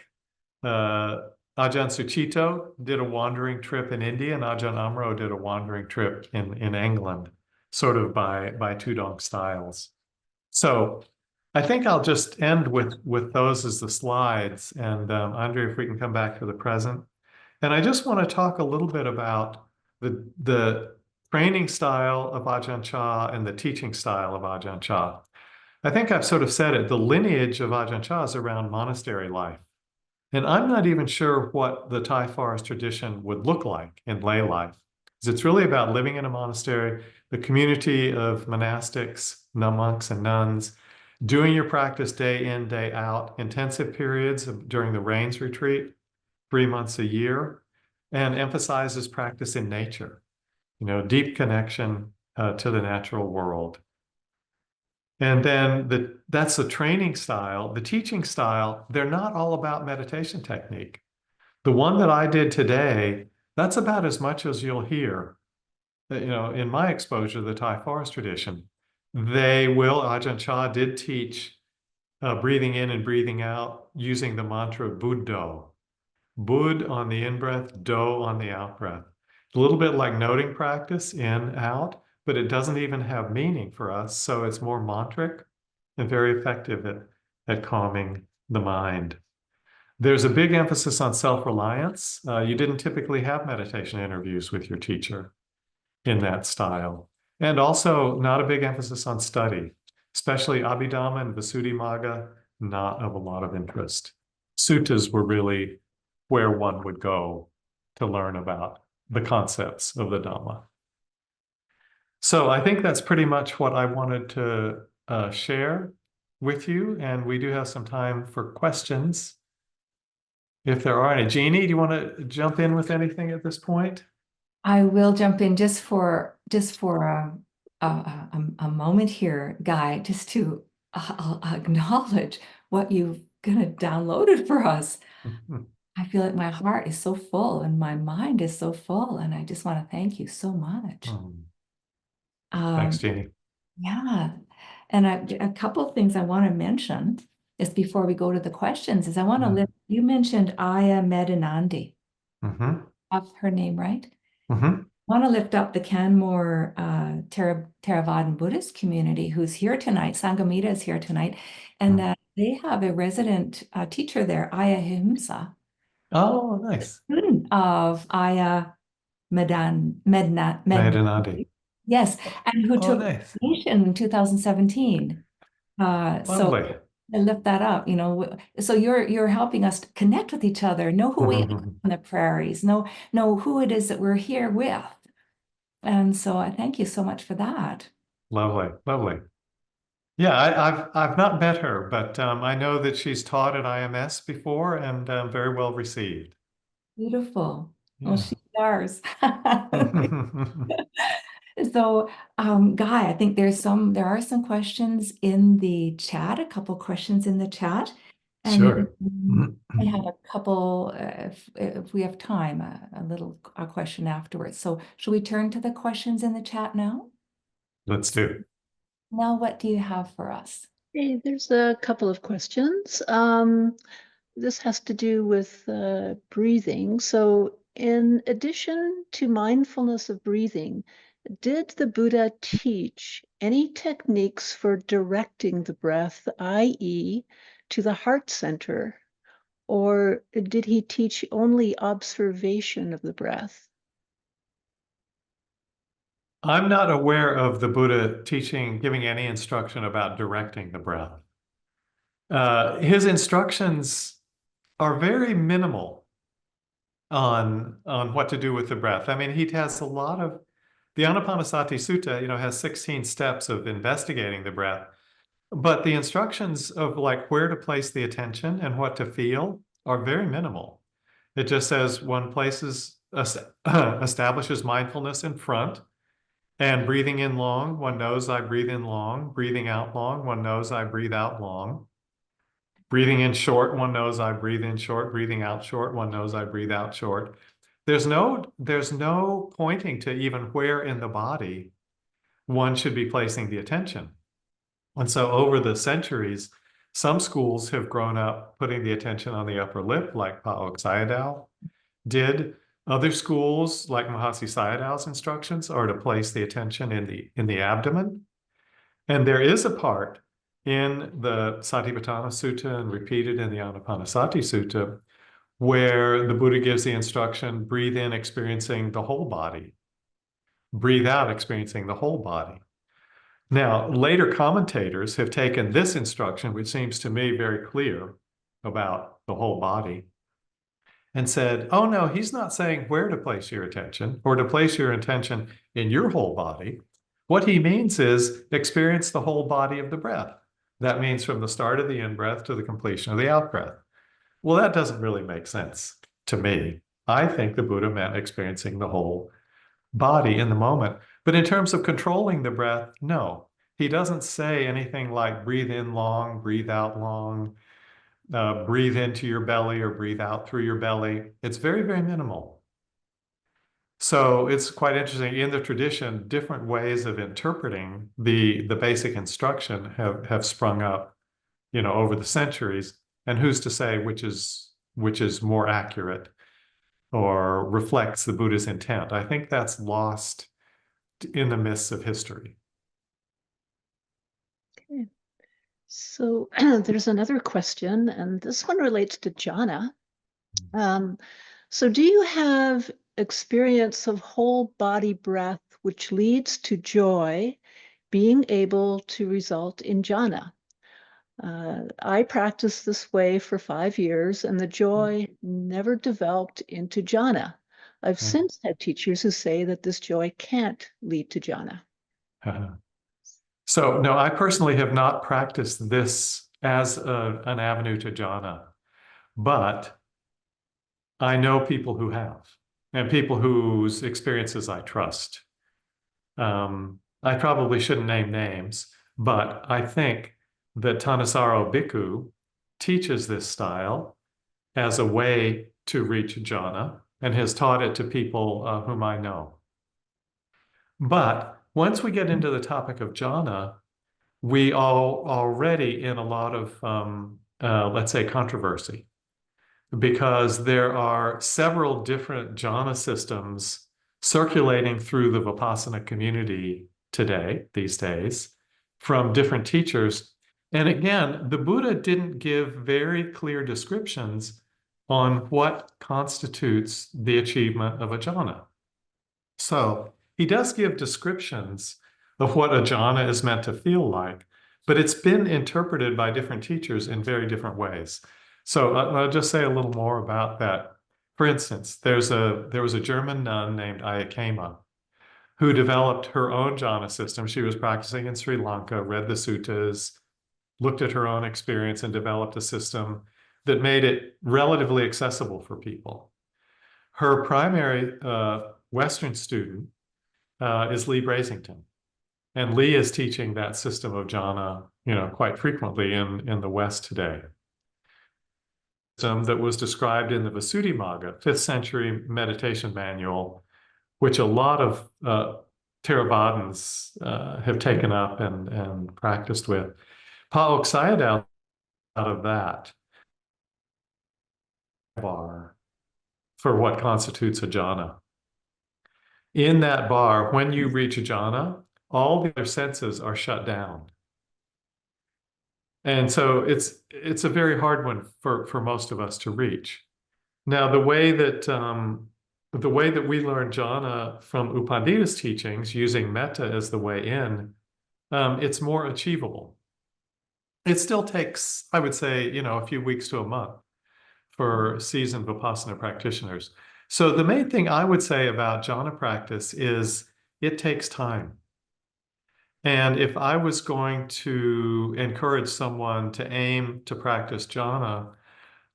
Ajahn Suchito did a wandering trip in India, and Ajahn Amro did a wandering trip in England, sort of by Tudong styles. So I think I'll just end with those as the slides. And Andre, if we can come back to the present. And I just want to talk a little bit about the training style of Ajahn Chah and the teaching style of Ajahn Chah. I think I've sort of said it, the lineage of Ajahn Chah is around monastery life. And I'm not even sure what the Thai forest tradition would look like in lay life. Because it's really about living in a monastery, the community of monastics, monks and nuns, doing your practice day in, day out, intensive periods during the rains retreat, 3 months a year, and emphasizes practice in nature, you know, deep connection to the natural world. And then that's the training style. The teaching style, they're not all about meditation technique. The one that I did today, that's about as much as you'll hear, you know, in my exposure to the Thai forest tradition. Ajahn Chah did teach breathing in and breathing out using the mantra Buddho. Bud on the in-breath, do on the out-breath. A little bit like noting practice, in, out, but it doesn't even have meaning for us. So it's more mantric and very effective at calming the mind. There's a big emphasis on self-reliance. You didn't typically have meditation interviews with your teacher in that style. And also not a big emphasis on study, especially Abhidhamma and Visuddhimagga, not of a lot of interest. Suttas were really where one would go to learn about the concepts of the Dhamma. So I think that's pretty much what I wanted to share with you. And we do have some time for questions, if there are any. Jeannie, do you want to jump in with anything at this point? I will jump in just for a moment here, Guy, just to acknowledge what you've kind of downloaded for us. I feel like my heart is so full and my mind is so full, and I just want to thank you so much. Thanks, Jeannie. Yeah, and a couple of things I want to mention is before we go to the questions is I want to lift, you mentioned Aya Medanandi. Have her name right? I want to lift up the Canmore Theravadan Buddhist community who's here tonight. Sangamita is here tonight, and that they have a resident teacher there, Aya Himsa, Oh, nice. student of Aya Medanandi. Yes, and who took nice. nation in 2017. So Lovely. I lift that up, so you're helping us to connect with each other, know who we are on the prairies, know who it is that we're here with. And so I thank you so much for that. Lovely, lovely. Yeah, I've not met her, but I know that she's taught at IMS before and very well received. Beautiful. Yeah. Well, she's ours. So, Guy, I think there are some questions in the chat, a couple questions in the chat. And Sure. I have a couple, if we have time, a question afterwards. So should we turn to the questions in the chat now? Let's do. Now, what do you have for us? Hey, there's a couple of questions. This has to do with breathing. So in addition to mindfulness of breathing, did the Buddha teach any techniques for directing the breath, i.e., to the heart center, or did he teach only observation of the breath? I'm not aware of the Buddha giving any instruction about directing the breath. His instructions are very minimal on what to do with the breath. I mean, he has a lot of, the Anapanasati Sutta, has 16 steps of investigating the breath, but the instructions of like where to place the attention and what to feel are very minimal. It just says one establishes mindfulness in front, and breathing in long, one knows I breathe in long. Breathing out long, one knows I breathe out long. Breathing in short, one knows I breathe in short. Breathing out short, one knows I breathe out short. There's no pointing to even where in the body one should be placing the attention. And so over the centuries, some schools have grown up putting the attention on the upper lip, like Paok Sayadaw did. Other schools, like Mahasi Sayadaw's instructions, are to place the attention in the abdomen. And there is a part in the Satipatthana Sutta and repeated in the Anapanasati Sutta where the Buddha gives the instruction, breathe in, experiencing the whole body. Breathe out, experiencing the whole body. Now, later commentators have taken this instruction, which seems to me very clear about the whole body, and said, oh no, he's not saying where to place your attention or to place your attention in your whole body. What he means is experience the whole body of the breath. That means from the start of the in-breath to the completion of the out-breath. Well, that doesn't really make sense to me. I think the Buddha meant experiencing the whole body in the moment. But in terms of controlling the breath, no. He doesn't say anything like breathe in long, breathe out long, breathe into your belly or breathe out through your belly. It's very, very minimal. So it's quite interesting. In the tradition, different ways of interpreting the basic instruction have sprung up, over the centuries. And who's to say which is more accurate or reflects the Buddha's intent? I think that's lost in the mists of history. Okay. So there's another question, and this one relates to jhana. So do you have experience of whole body breath which leads to joy being able to result in jhana? I practiced this way for 5 years, and the joy never developed into jhana. I've since had teachers who say that this joy can't lead to jhana. So, no, I personally have not practiced this as an avenue to jhana, but I know people who have, and people whose experiences I trust. I probably shouldn't name names, but I think that Thanissaro Bhikkhu teaches this style as a way to reach jhana and has taught it to people whom I know. But once we get into the topic of jhana, we are already in a lot of, let's say, controversy, because there are several different jhana systems circulating through the Vipassana community these days, from different teachers. And again, the Buddha didn't give very clear descriptions on what constitutes the achievement of a jhana. So he does give descriptions of what a jhana is meant to feel like, but it's been interpreted by different teachers in very different ways. So I'll just say a little more about that. For instance, there was a German nun named Ayakema who developed her own jhana system. She was practicing in Sri Lanka, read the suttas, looked at her own experience, and developed a system that made it relatively accessible for people. Her primary Western student is Lee Brasington. And Lee is teaching that system of jhana, quite frequently in the West today. That was described in the Visuddhimagga, 5th century meditation manual, which a lot of Theravadins have taken up and practiced with. Pa-Auk Sayadaw out of that bar for what constitutes a jhana. In that bar, when you reach a jhana, all the other senses are shut down. And so it's a very hard one for most of us to reach. Now, the way that we learn jhana from U Pandita's teachings, using metta as the way in, it's more achievable. It still takes, I would say, a few weeks to a month for seasoned Vipassana practitioners. So the main thing I would say about jhana practice is it takes time. And if I was going to encourage someone to aim to practice jhana,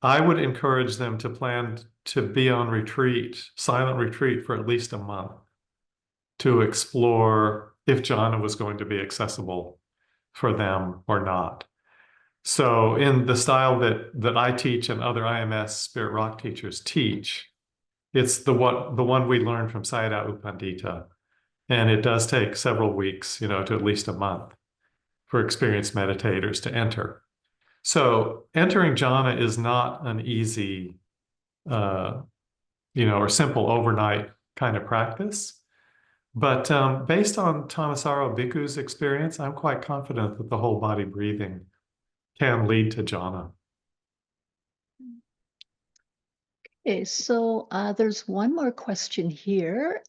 I would encourage them to plan to be on retreat, silent retreat, for at least a month to explore if jhana was going to be accessible for them or not. So in the style that I teach and other IMS Spirit Rock teachers teach, it's the one we learned from Sayadaw U Pandita. And it does take several weeks, to at least a month for experienced meditators to enter. So entering jhana is not an easy, or simple overnight kind of practice. But based on Thanissaro Bhikkhu's experience, I'm quite confident that the whole body breathing can lead to jhana. Okay, so there's one more question here.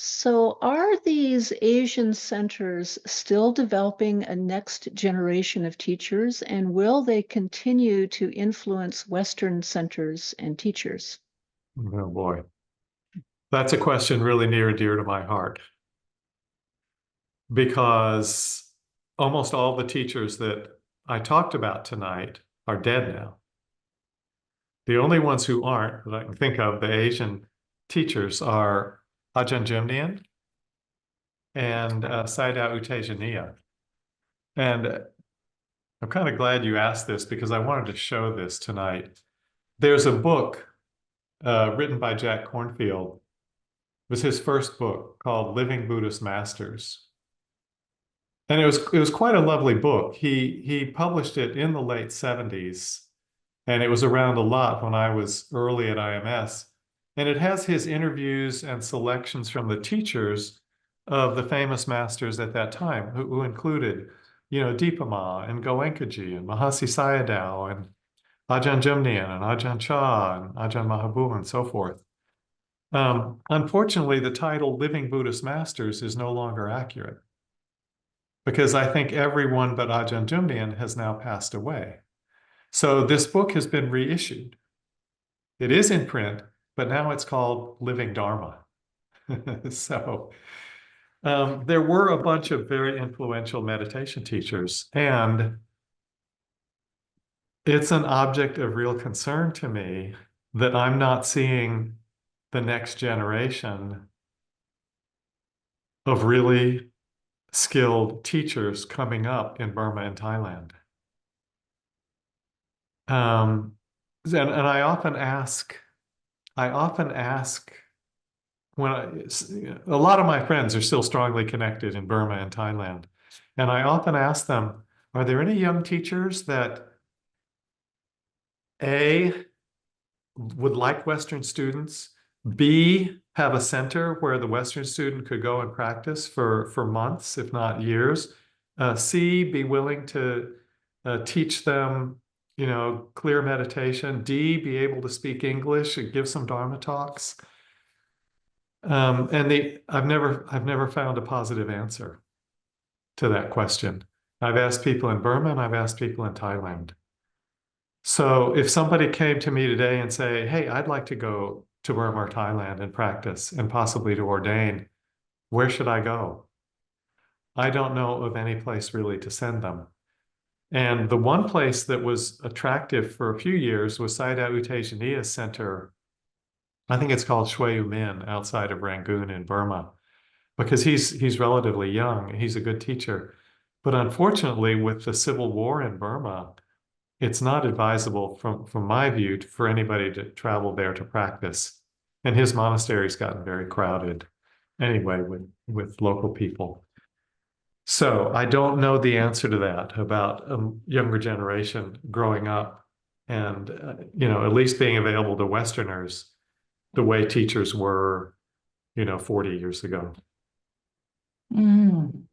So are these Asian centers still developing a next generation of teachers, and will they continue to influence Western centers and teachers? Oh boy. That's a question really near and dear to my heart, because almost all the teachers that I talked about tonight are dead now. The only ones who aren't, that I can think of, the Asian teachers, are Ajahn Jumnian and Sayadaw U Tejaniya. And I'm kind of glad you asked this, because I wanted to show this tonight. There's a book written by Jack Kornfield. It was his first book, called Living Buddhist Masters. And it was quite a lovely book. He published it in the late 70s, and it was around a lot when I was early at IMS. And it has his interviews and selections from the teachers of the famous masters at that time, who included Deepama and Goenkaji and Mahasi Sayadaw and Ajahn Jumnian and Ajahn Chah and Ajahn Mahabua and so forth. Unfortunately, the title Living Buddhist Masters is no longer accurate because I think everyone but Ajahn Jumnian has now passed away. So this book has been reissued. It is in print, but now it's called Living Dharma. So there were a bunch of very influential meditation teachers, and it's an object of real concern to me that I'm not seeing the next generation of really skilled teachers coming up in Burma and Thailand. And I often ask when a lot of my friends are still strongly connected in Burma and Thailand, and I often ask them, are there any young teachers that A, would like Western students, B, have a center where the Western student could go and practice for months, if not years, C, be willing to teach them, clear meditation, D, be able to speak English and give some Dharma talks. I've never found a positive answer to that question. I've asked people in Burma and I've asked people in Thailand. So if somebody came to me today and say, hey, I'd like to go to Burma or Thailand and practice and possibly to ordain, where should I go? I don't know of any place really to send them. And the one place that was attractive for a few years was Sayadaw U Tejaniya's center. I think it's called Shui U Min outside of Rangoon in Burma, because he's relatively young. He's a good teacher. But unfortunately, with the civil war in Burma, it's not advisable from my view for anybody to travel there to practice. And his monastery's gotten very crowded anyway with local people. So I don't know the answer to that about a younger generation growing up and, at least being available to Westerners the way teachers were, 40 years ago. Mm.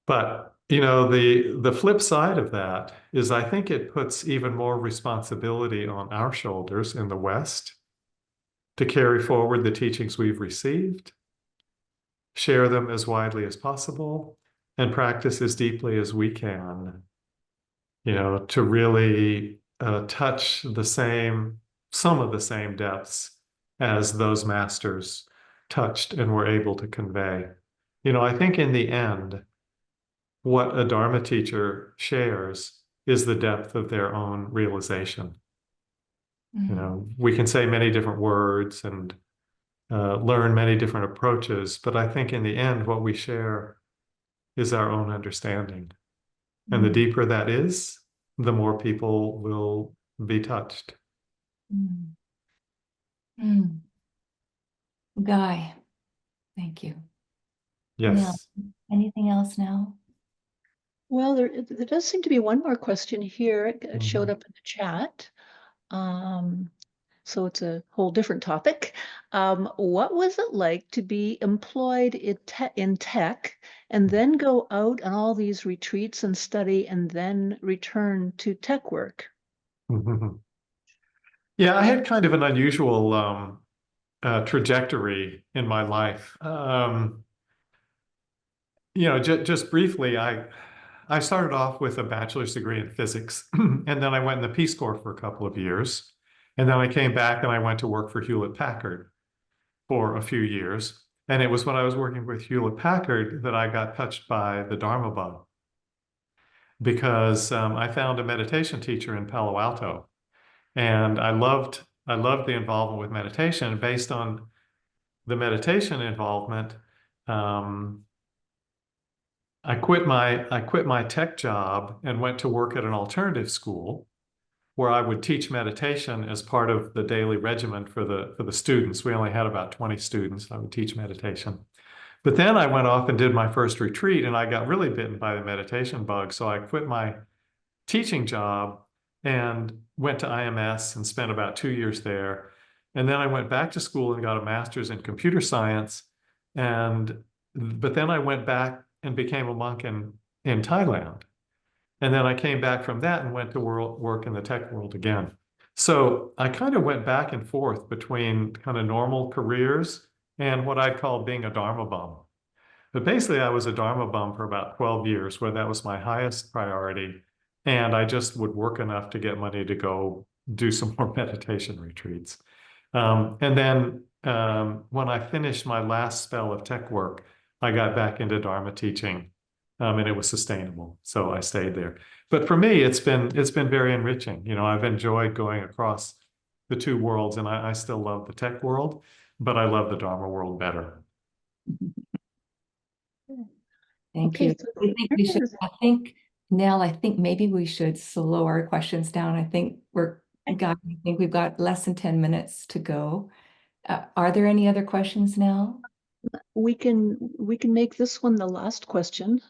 But the flip side of that is I think it puts even more responsibility on our shoulders in the West to carry forward the teachings we've received, share them as widely as possible, and practice as deeply as we can, to really touch some of the same depths as those masters touched and were able to convey. I think in the end, what a Dharma teacher shares is the depth of their own realization. We can say many different words and learn many different approaches, but I think in the end, what we share is our own understanding. And the deeper that is, the more people will be touched. Mm. Mm. Guy, thank you. Yes. Anything else now? Well, there does seem to be one more question here. It showed up in the chat. So it's a whole different topic. What was it like to be employed in tech and then go out on all these retreats and study and then return to tech work? Yeah, I had kind of an unusual trajectory in my life. Just briefly, I started off with a bachelor's degree in physics, and then I went in the Peace Corps for a couple of years. And then I came back and I went to work for Hewlett Packard for a few years. And it was when I was working with Hewlett Packard that I got touched by the Dharma bug, because I found a meditation teacher in Palo Alto, and I loved the involvement with meditation. And based on the meditation involvement, I quit my tech job and went to work at an alternative school where I would teach meditation as part of the daily regimen for the students. We only had about 20 students. I would teach meditation. But then I went off and did my first retreat, and I got really bitten by the meditation bug. So I quit my teaching job and went to IMS and spent about 2 years there. And then I went back to school and got a master's in computer science. But then I went back and became a monk in Thailand. And then I came back from that and went to work in the tech world again. So I kind of went back and forth between kind of normal careers and what I'd call being a Dharma bum. But basically, I was a Dharma bum for about 12 years, where that was my highest priority. And I just would work enough to get money to go do some more meditation retreats. And then when I finished my last spell of tech work, I got back into Dharma teaching, and it was sustainable. So I stayed there. But for me, it's been very enriching. You know, I've enjoyed going across the two worlds, and I still love the tech world, but I love the Dharma world better. Thank Okay, you. so Nell, I think maybe we should slow our questions down. I think we've got less than 10 minutes to go. Are there any other questions, Nell? we can make this one the last question.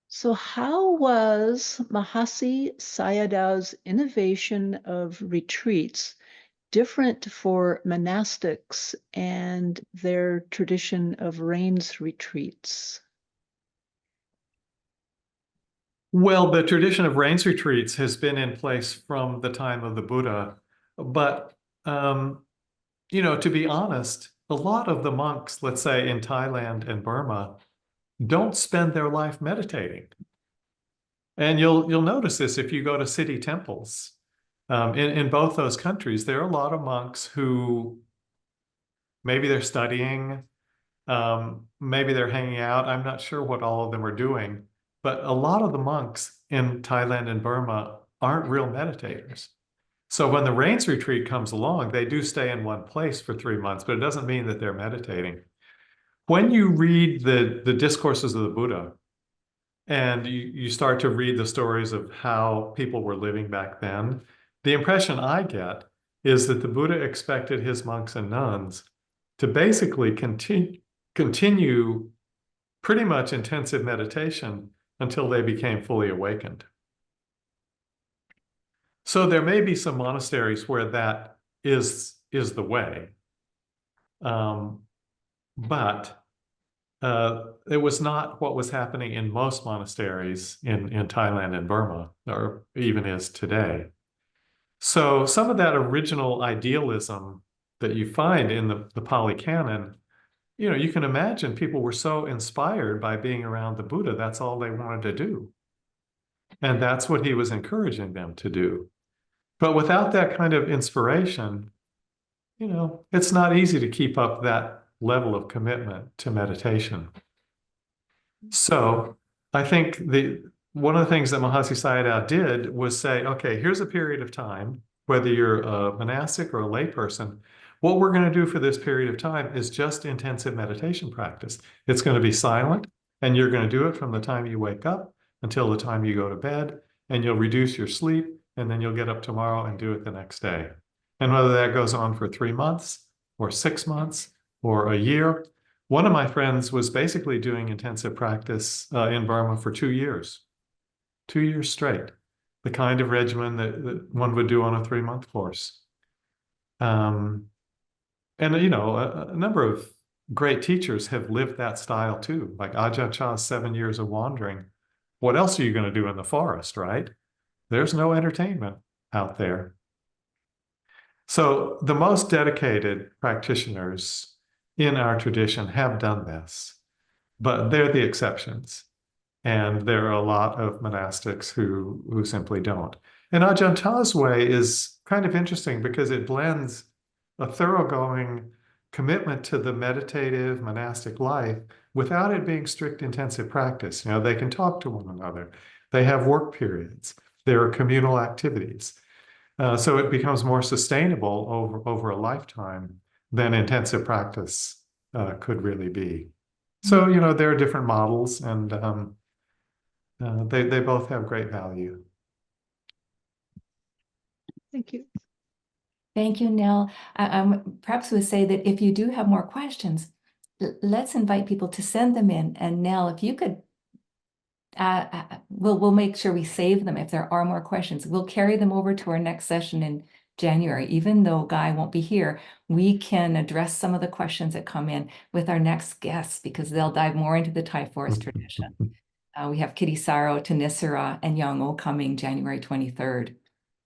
So how was Mahasi Sayadaw's innovation of retreats different for monastics and their tradition of rains retreats? Well, the tradition of rains retreats has been in place from the time of the Buddha, but you know, to be honest, a lot of the monks, let's say in Thailand and Burma, don't spend their life meditating. And you'll notice this if you go to city temples. In both those countries, there are a lot of monks who maybe they're studying, maybe they're hanging out. I'm not sure what all of them are doing, but a lot of the monks in Thailand and Burma aren't real meditators. So when the rains retreat comes along, they do stay in one place for 3 months, but it doesn't mean that they're meditating. When you read the discourses of the Buddha, and you start to read the stories of how people were living back then, the impression I get is that the Buddha expected his monks and nuns to basically continue pretty much intensive meditation until they became fully awakened. So there may be some monasteries where that is the way, but it was not what was happening in most monasteries in Thailand and Burma, or even is today. So some of that original idealism that you find in the Pali Canon, you know, you can imagine people were so inspired by being around the Buddha, that's all they wanted to do. And that's what he was encouraging them to do. But without that kind of inspiration, you know, it's not easy to keep up that level of commitment to meditation. So I think one of the things that Mahasi Sayadaw did was say, okay, here's a period of time, whether you're a monastic or a layperson, what we're going to do for this period of time is just intensive meditation practice. It's going to be silent, and you're going to do it from the time you wake up until the time you go to bed, and you'll reduce your sleep, and then you'll get up tomorrow and do it the next day. And whether that goes on for 3 months or 6 months or a year. One of my friends was basically doing intensive practice in Burma for 2 years, 2 years straight, the kind of regimen that one would do on a 3-month course. And, you know, a number of great teachers have lived that style too, like Ajahn Chah's 7 years of wandering. What else are you going to do in the forest, right? There's no entertainment out there. So the most dedicated practitioners in our tradition have done this, but they're the exceptions. And there are a lot of monastics who simply don't. And Ajahn Chah's way is kind of interesting because it blends a thoroughgoing commitment to the meditative monastic life without it being strict intensive practice. You know, they can talk to one another. They have work periods. There are communal activities. So it becomes more sustainable over a lifetime than intensive practice could really be. So, you know, there are different models, and they both have great value. Thank you. Thank you, Nell. Perhaps we'll say that if you do have more questions, let's invite people to send them in. And Nell, if you could, we'll make sure we save them if there are more questions. We'll carry them over to our next session in January. Even though Guy won't be here, we can address some of the questions that come in with our next guests because they'll dive more into the Thai forest tradition. We have Kitty Saro, Tanisara, and Young O coming January 23rd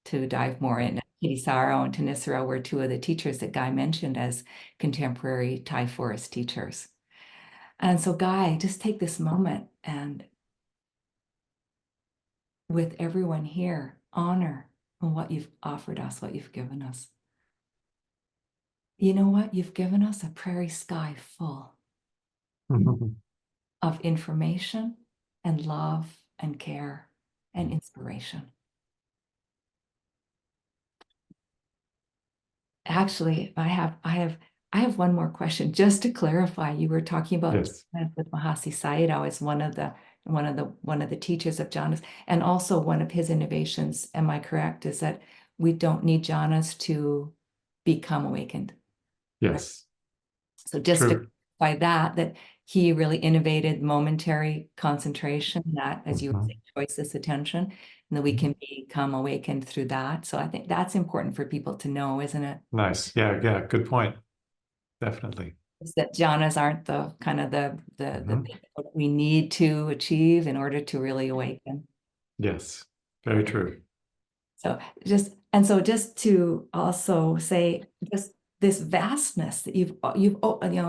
to dive more in. Kitty Saro and Tanisara were two of the teachers that Guy mentioned as contemporary Thai forest teachers. And so Guy, just take this moment and with everyone here, honor what you've offered us, what you've given us. You know what? You've given us a prairie sky full of information and love and care and inspiration. Actually, I have one more question just to clarify. You were talking about Yes. with Mahasi Sayadaw as one of the teachers of jhanas, and also one of his innovations. Am I correct? Is that we don't need jhanas to become awakened? Yes. So just to True. clarify that he really innovated momentary concentration, that, as you would say, choiceless attention, and that we can become awakened through that. So I think that's important for people to know, isn't it? Nice. Yeah, yeah, good point. Definitely. Is that jhanas aren't the kind of the Mhm. thing that we need to achieve in order to really awaken. Yes, very true. So just to also say, just this vastness that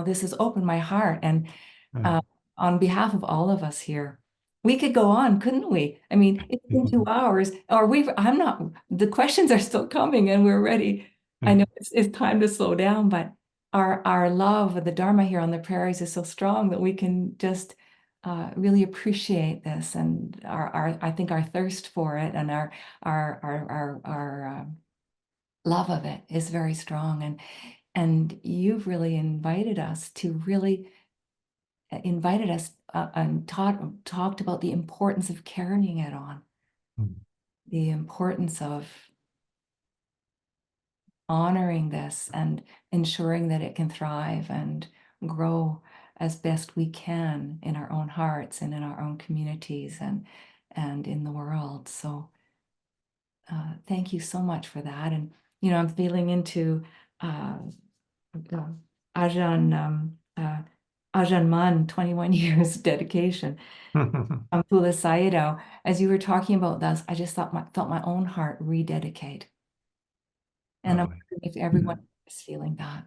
this has opened my heart, and Yeah. on behalf of all of us here, we could go on, couldn't we? I mean, it's been 2 hours, or the questions are still coming, and we're ready. I know it's time to slow down, but our love of the Dharma here on the prairies is so strong that we can just really appreciate this, and I think our thirst for it and our love of it is very strong, and you've really invited us and talked about the importance of carrying it on, the importance of honoring this and ensuring that it can thrive and grow as best we can in our own hearts and in our own communities and in the world. So thank you so much for that. And, I'm feeling into Ajahn Mun, 21 years dedication. Pula Sayadaw, as you were talking about this, I just felt my own heart rededicate. And I'm Lovely. wondering if everyone is feeling that.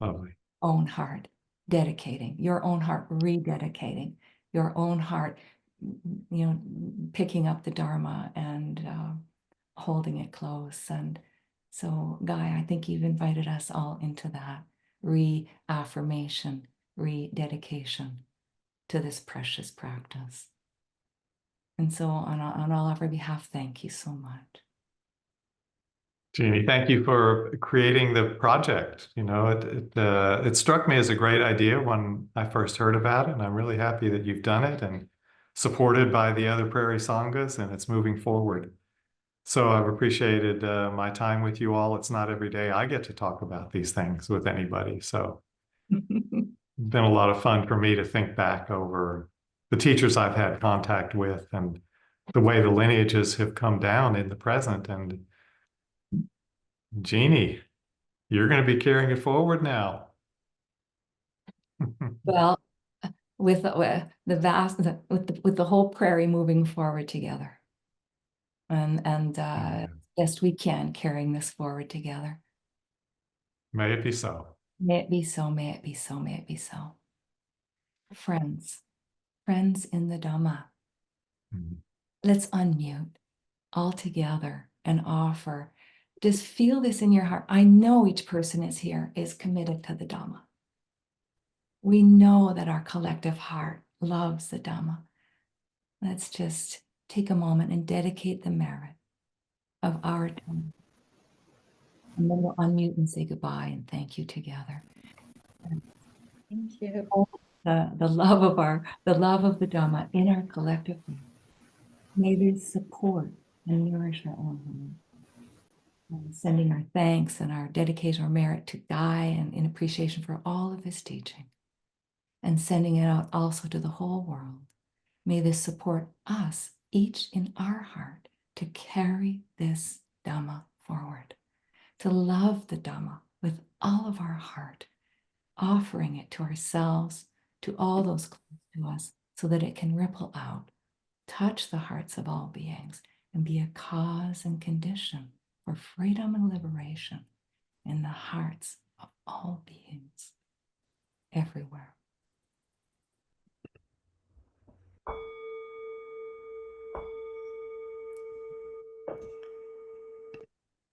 Lovely. Own heart dedicating, your own heart rededicating, your own heart, picking up the Dharma and holding it close. And so, Guy, I think you've invited us all into that reaffirmation, rededication to this precious practice. And so on all of our behalf, thank you so much. Jeannie, thank you for creating the project. It struck me as a great idea when I first heard about it, and I'm really happy that you've done it and supported by the other Prairie Sanghas, and it's moving forward. So I've appreciated my time with you all. It's not every day I get to talk about these things with anybody. So it's been a lot of fun for me to think back over the teachers I've had contact with and the way the lineages have come down in the present. And Jeannie, you're going to be carrying it forward now. Well, with the whole prairie moving forward together, and best we can, carrying this forward together. May it be so. May it be so. May it be so. May it be so. Friends in the Dhamma. Let's unmute all together and offer. Just feel this in your heart. I know each person is committed to the Dhamma. We know that our collective heart loves the Dhamma. Let's just take a moment and dedicate the merit of our Dhamma. And then we'll unmute and say goodbye and thank you together. Thank you. The love of the Dhamma in our collective heart. May this support and nourish our own heart. And sending our thanks and our dedication or merit to Guy and in appreciation for all of his teaching. And sending it out also to the whole world. May this support us, each in our heart, to carry this Dhamma forward, to love the Dhamma with all of our heart, offering it to ourselves, to all those close to us, so that it can ripple out, touch the hearts of all beings, and be a cause and condition for freedom and liberation in the hearts of all beings everywhere.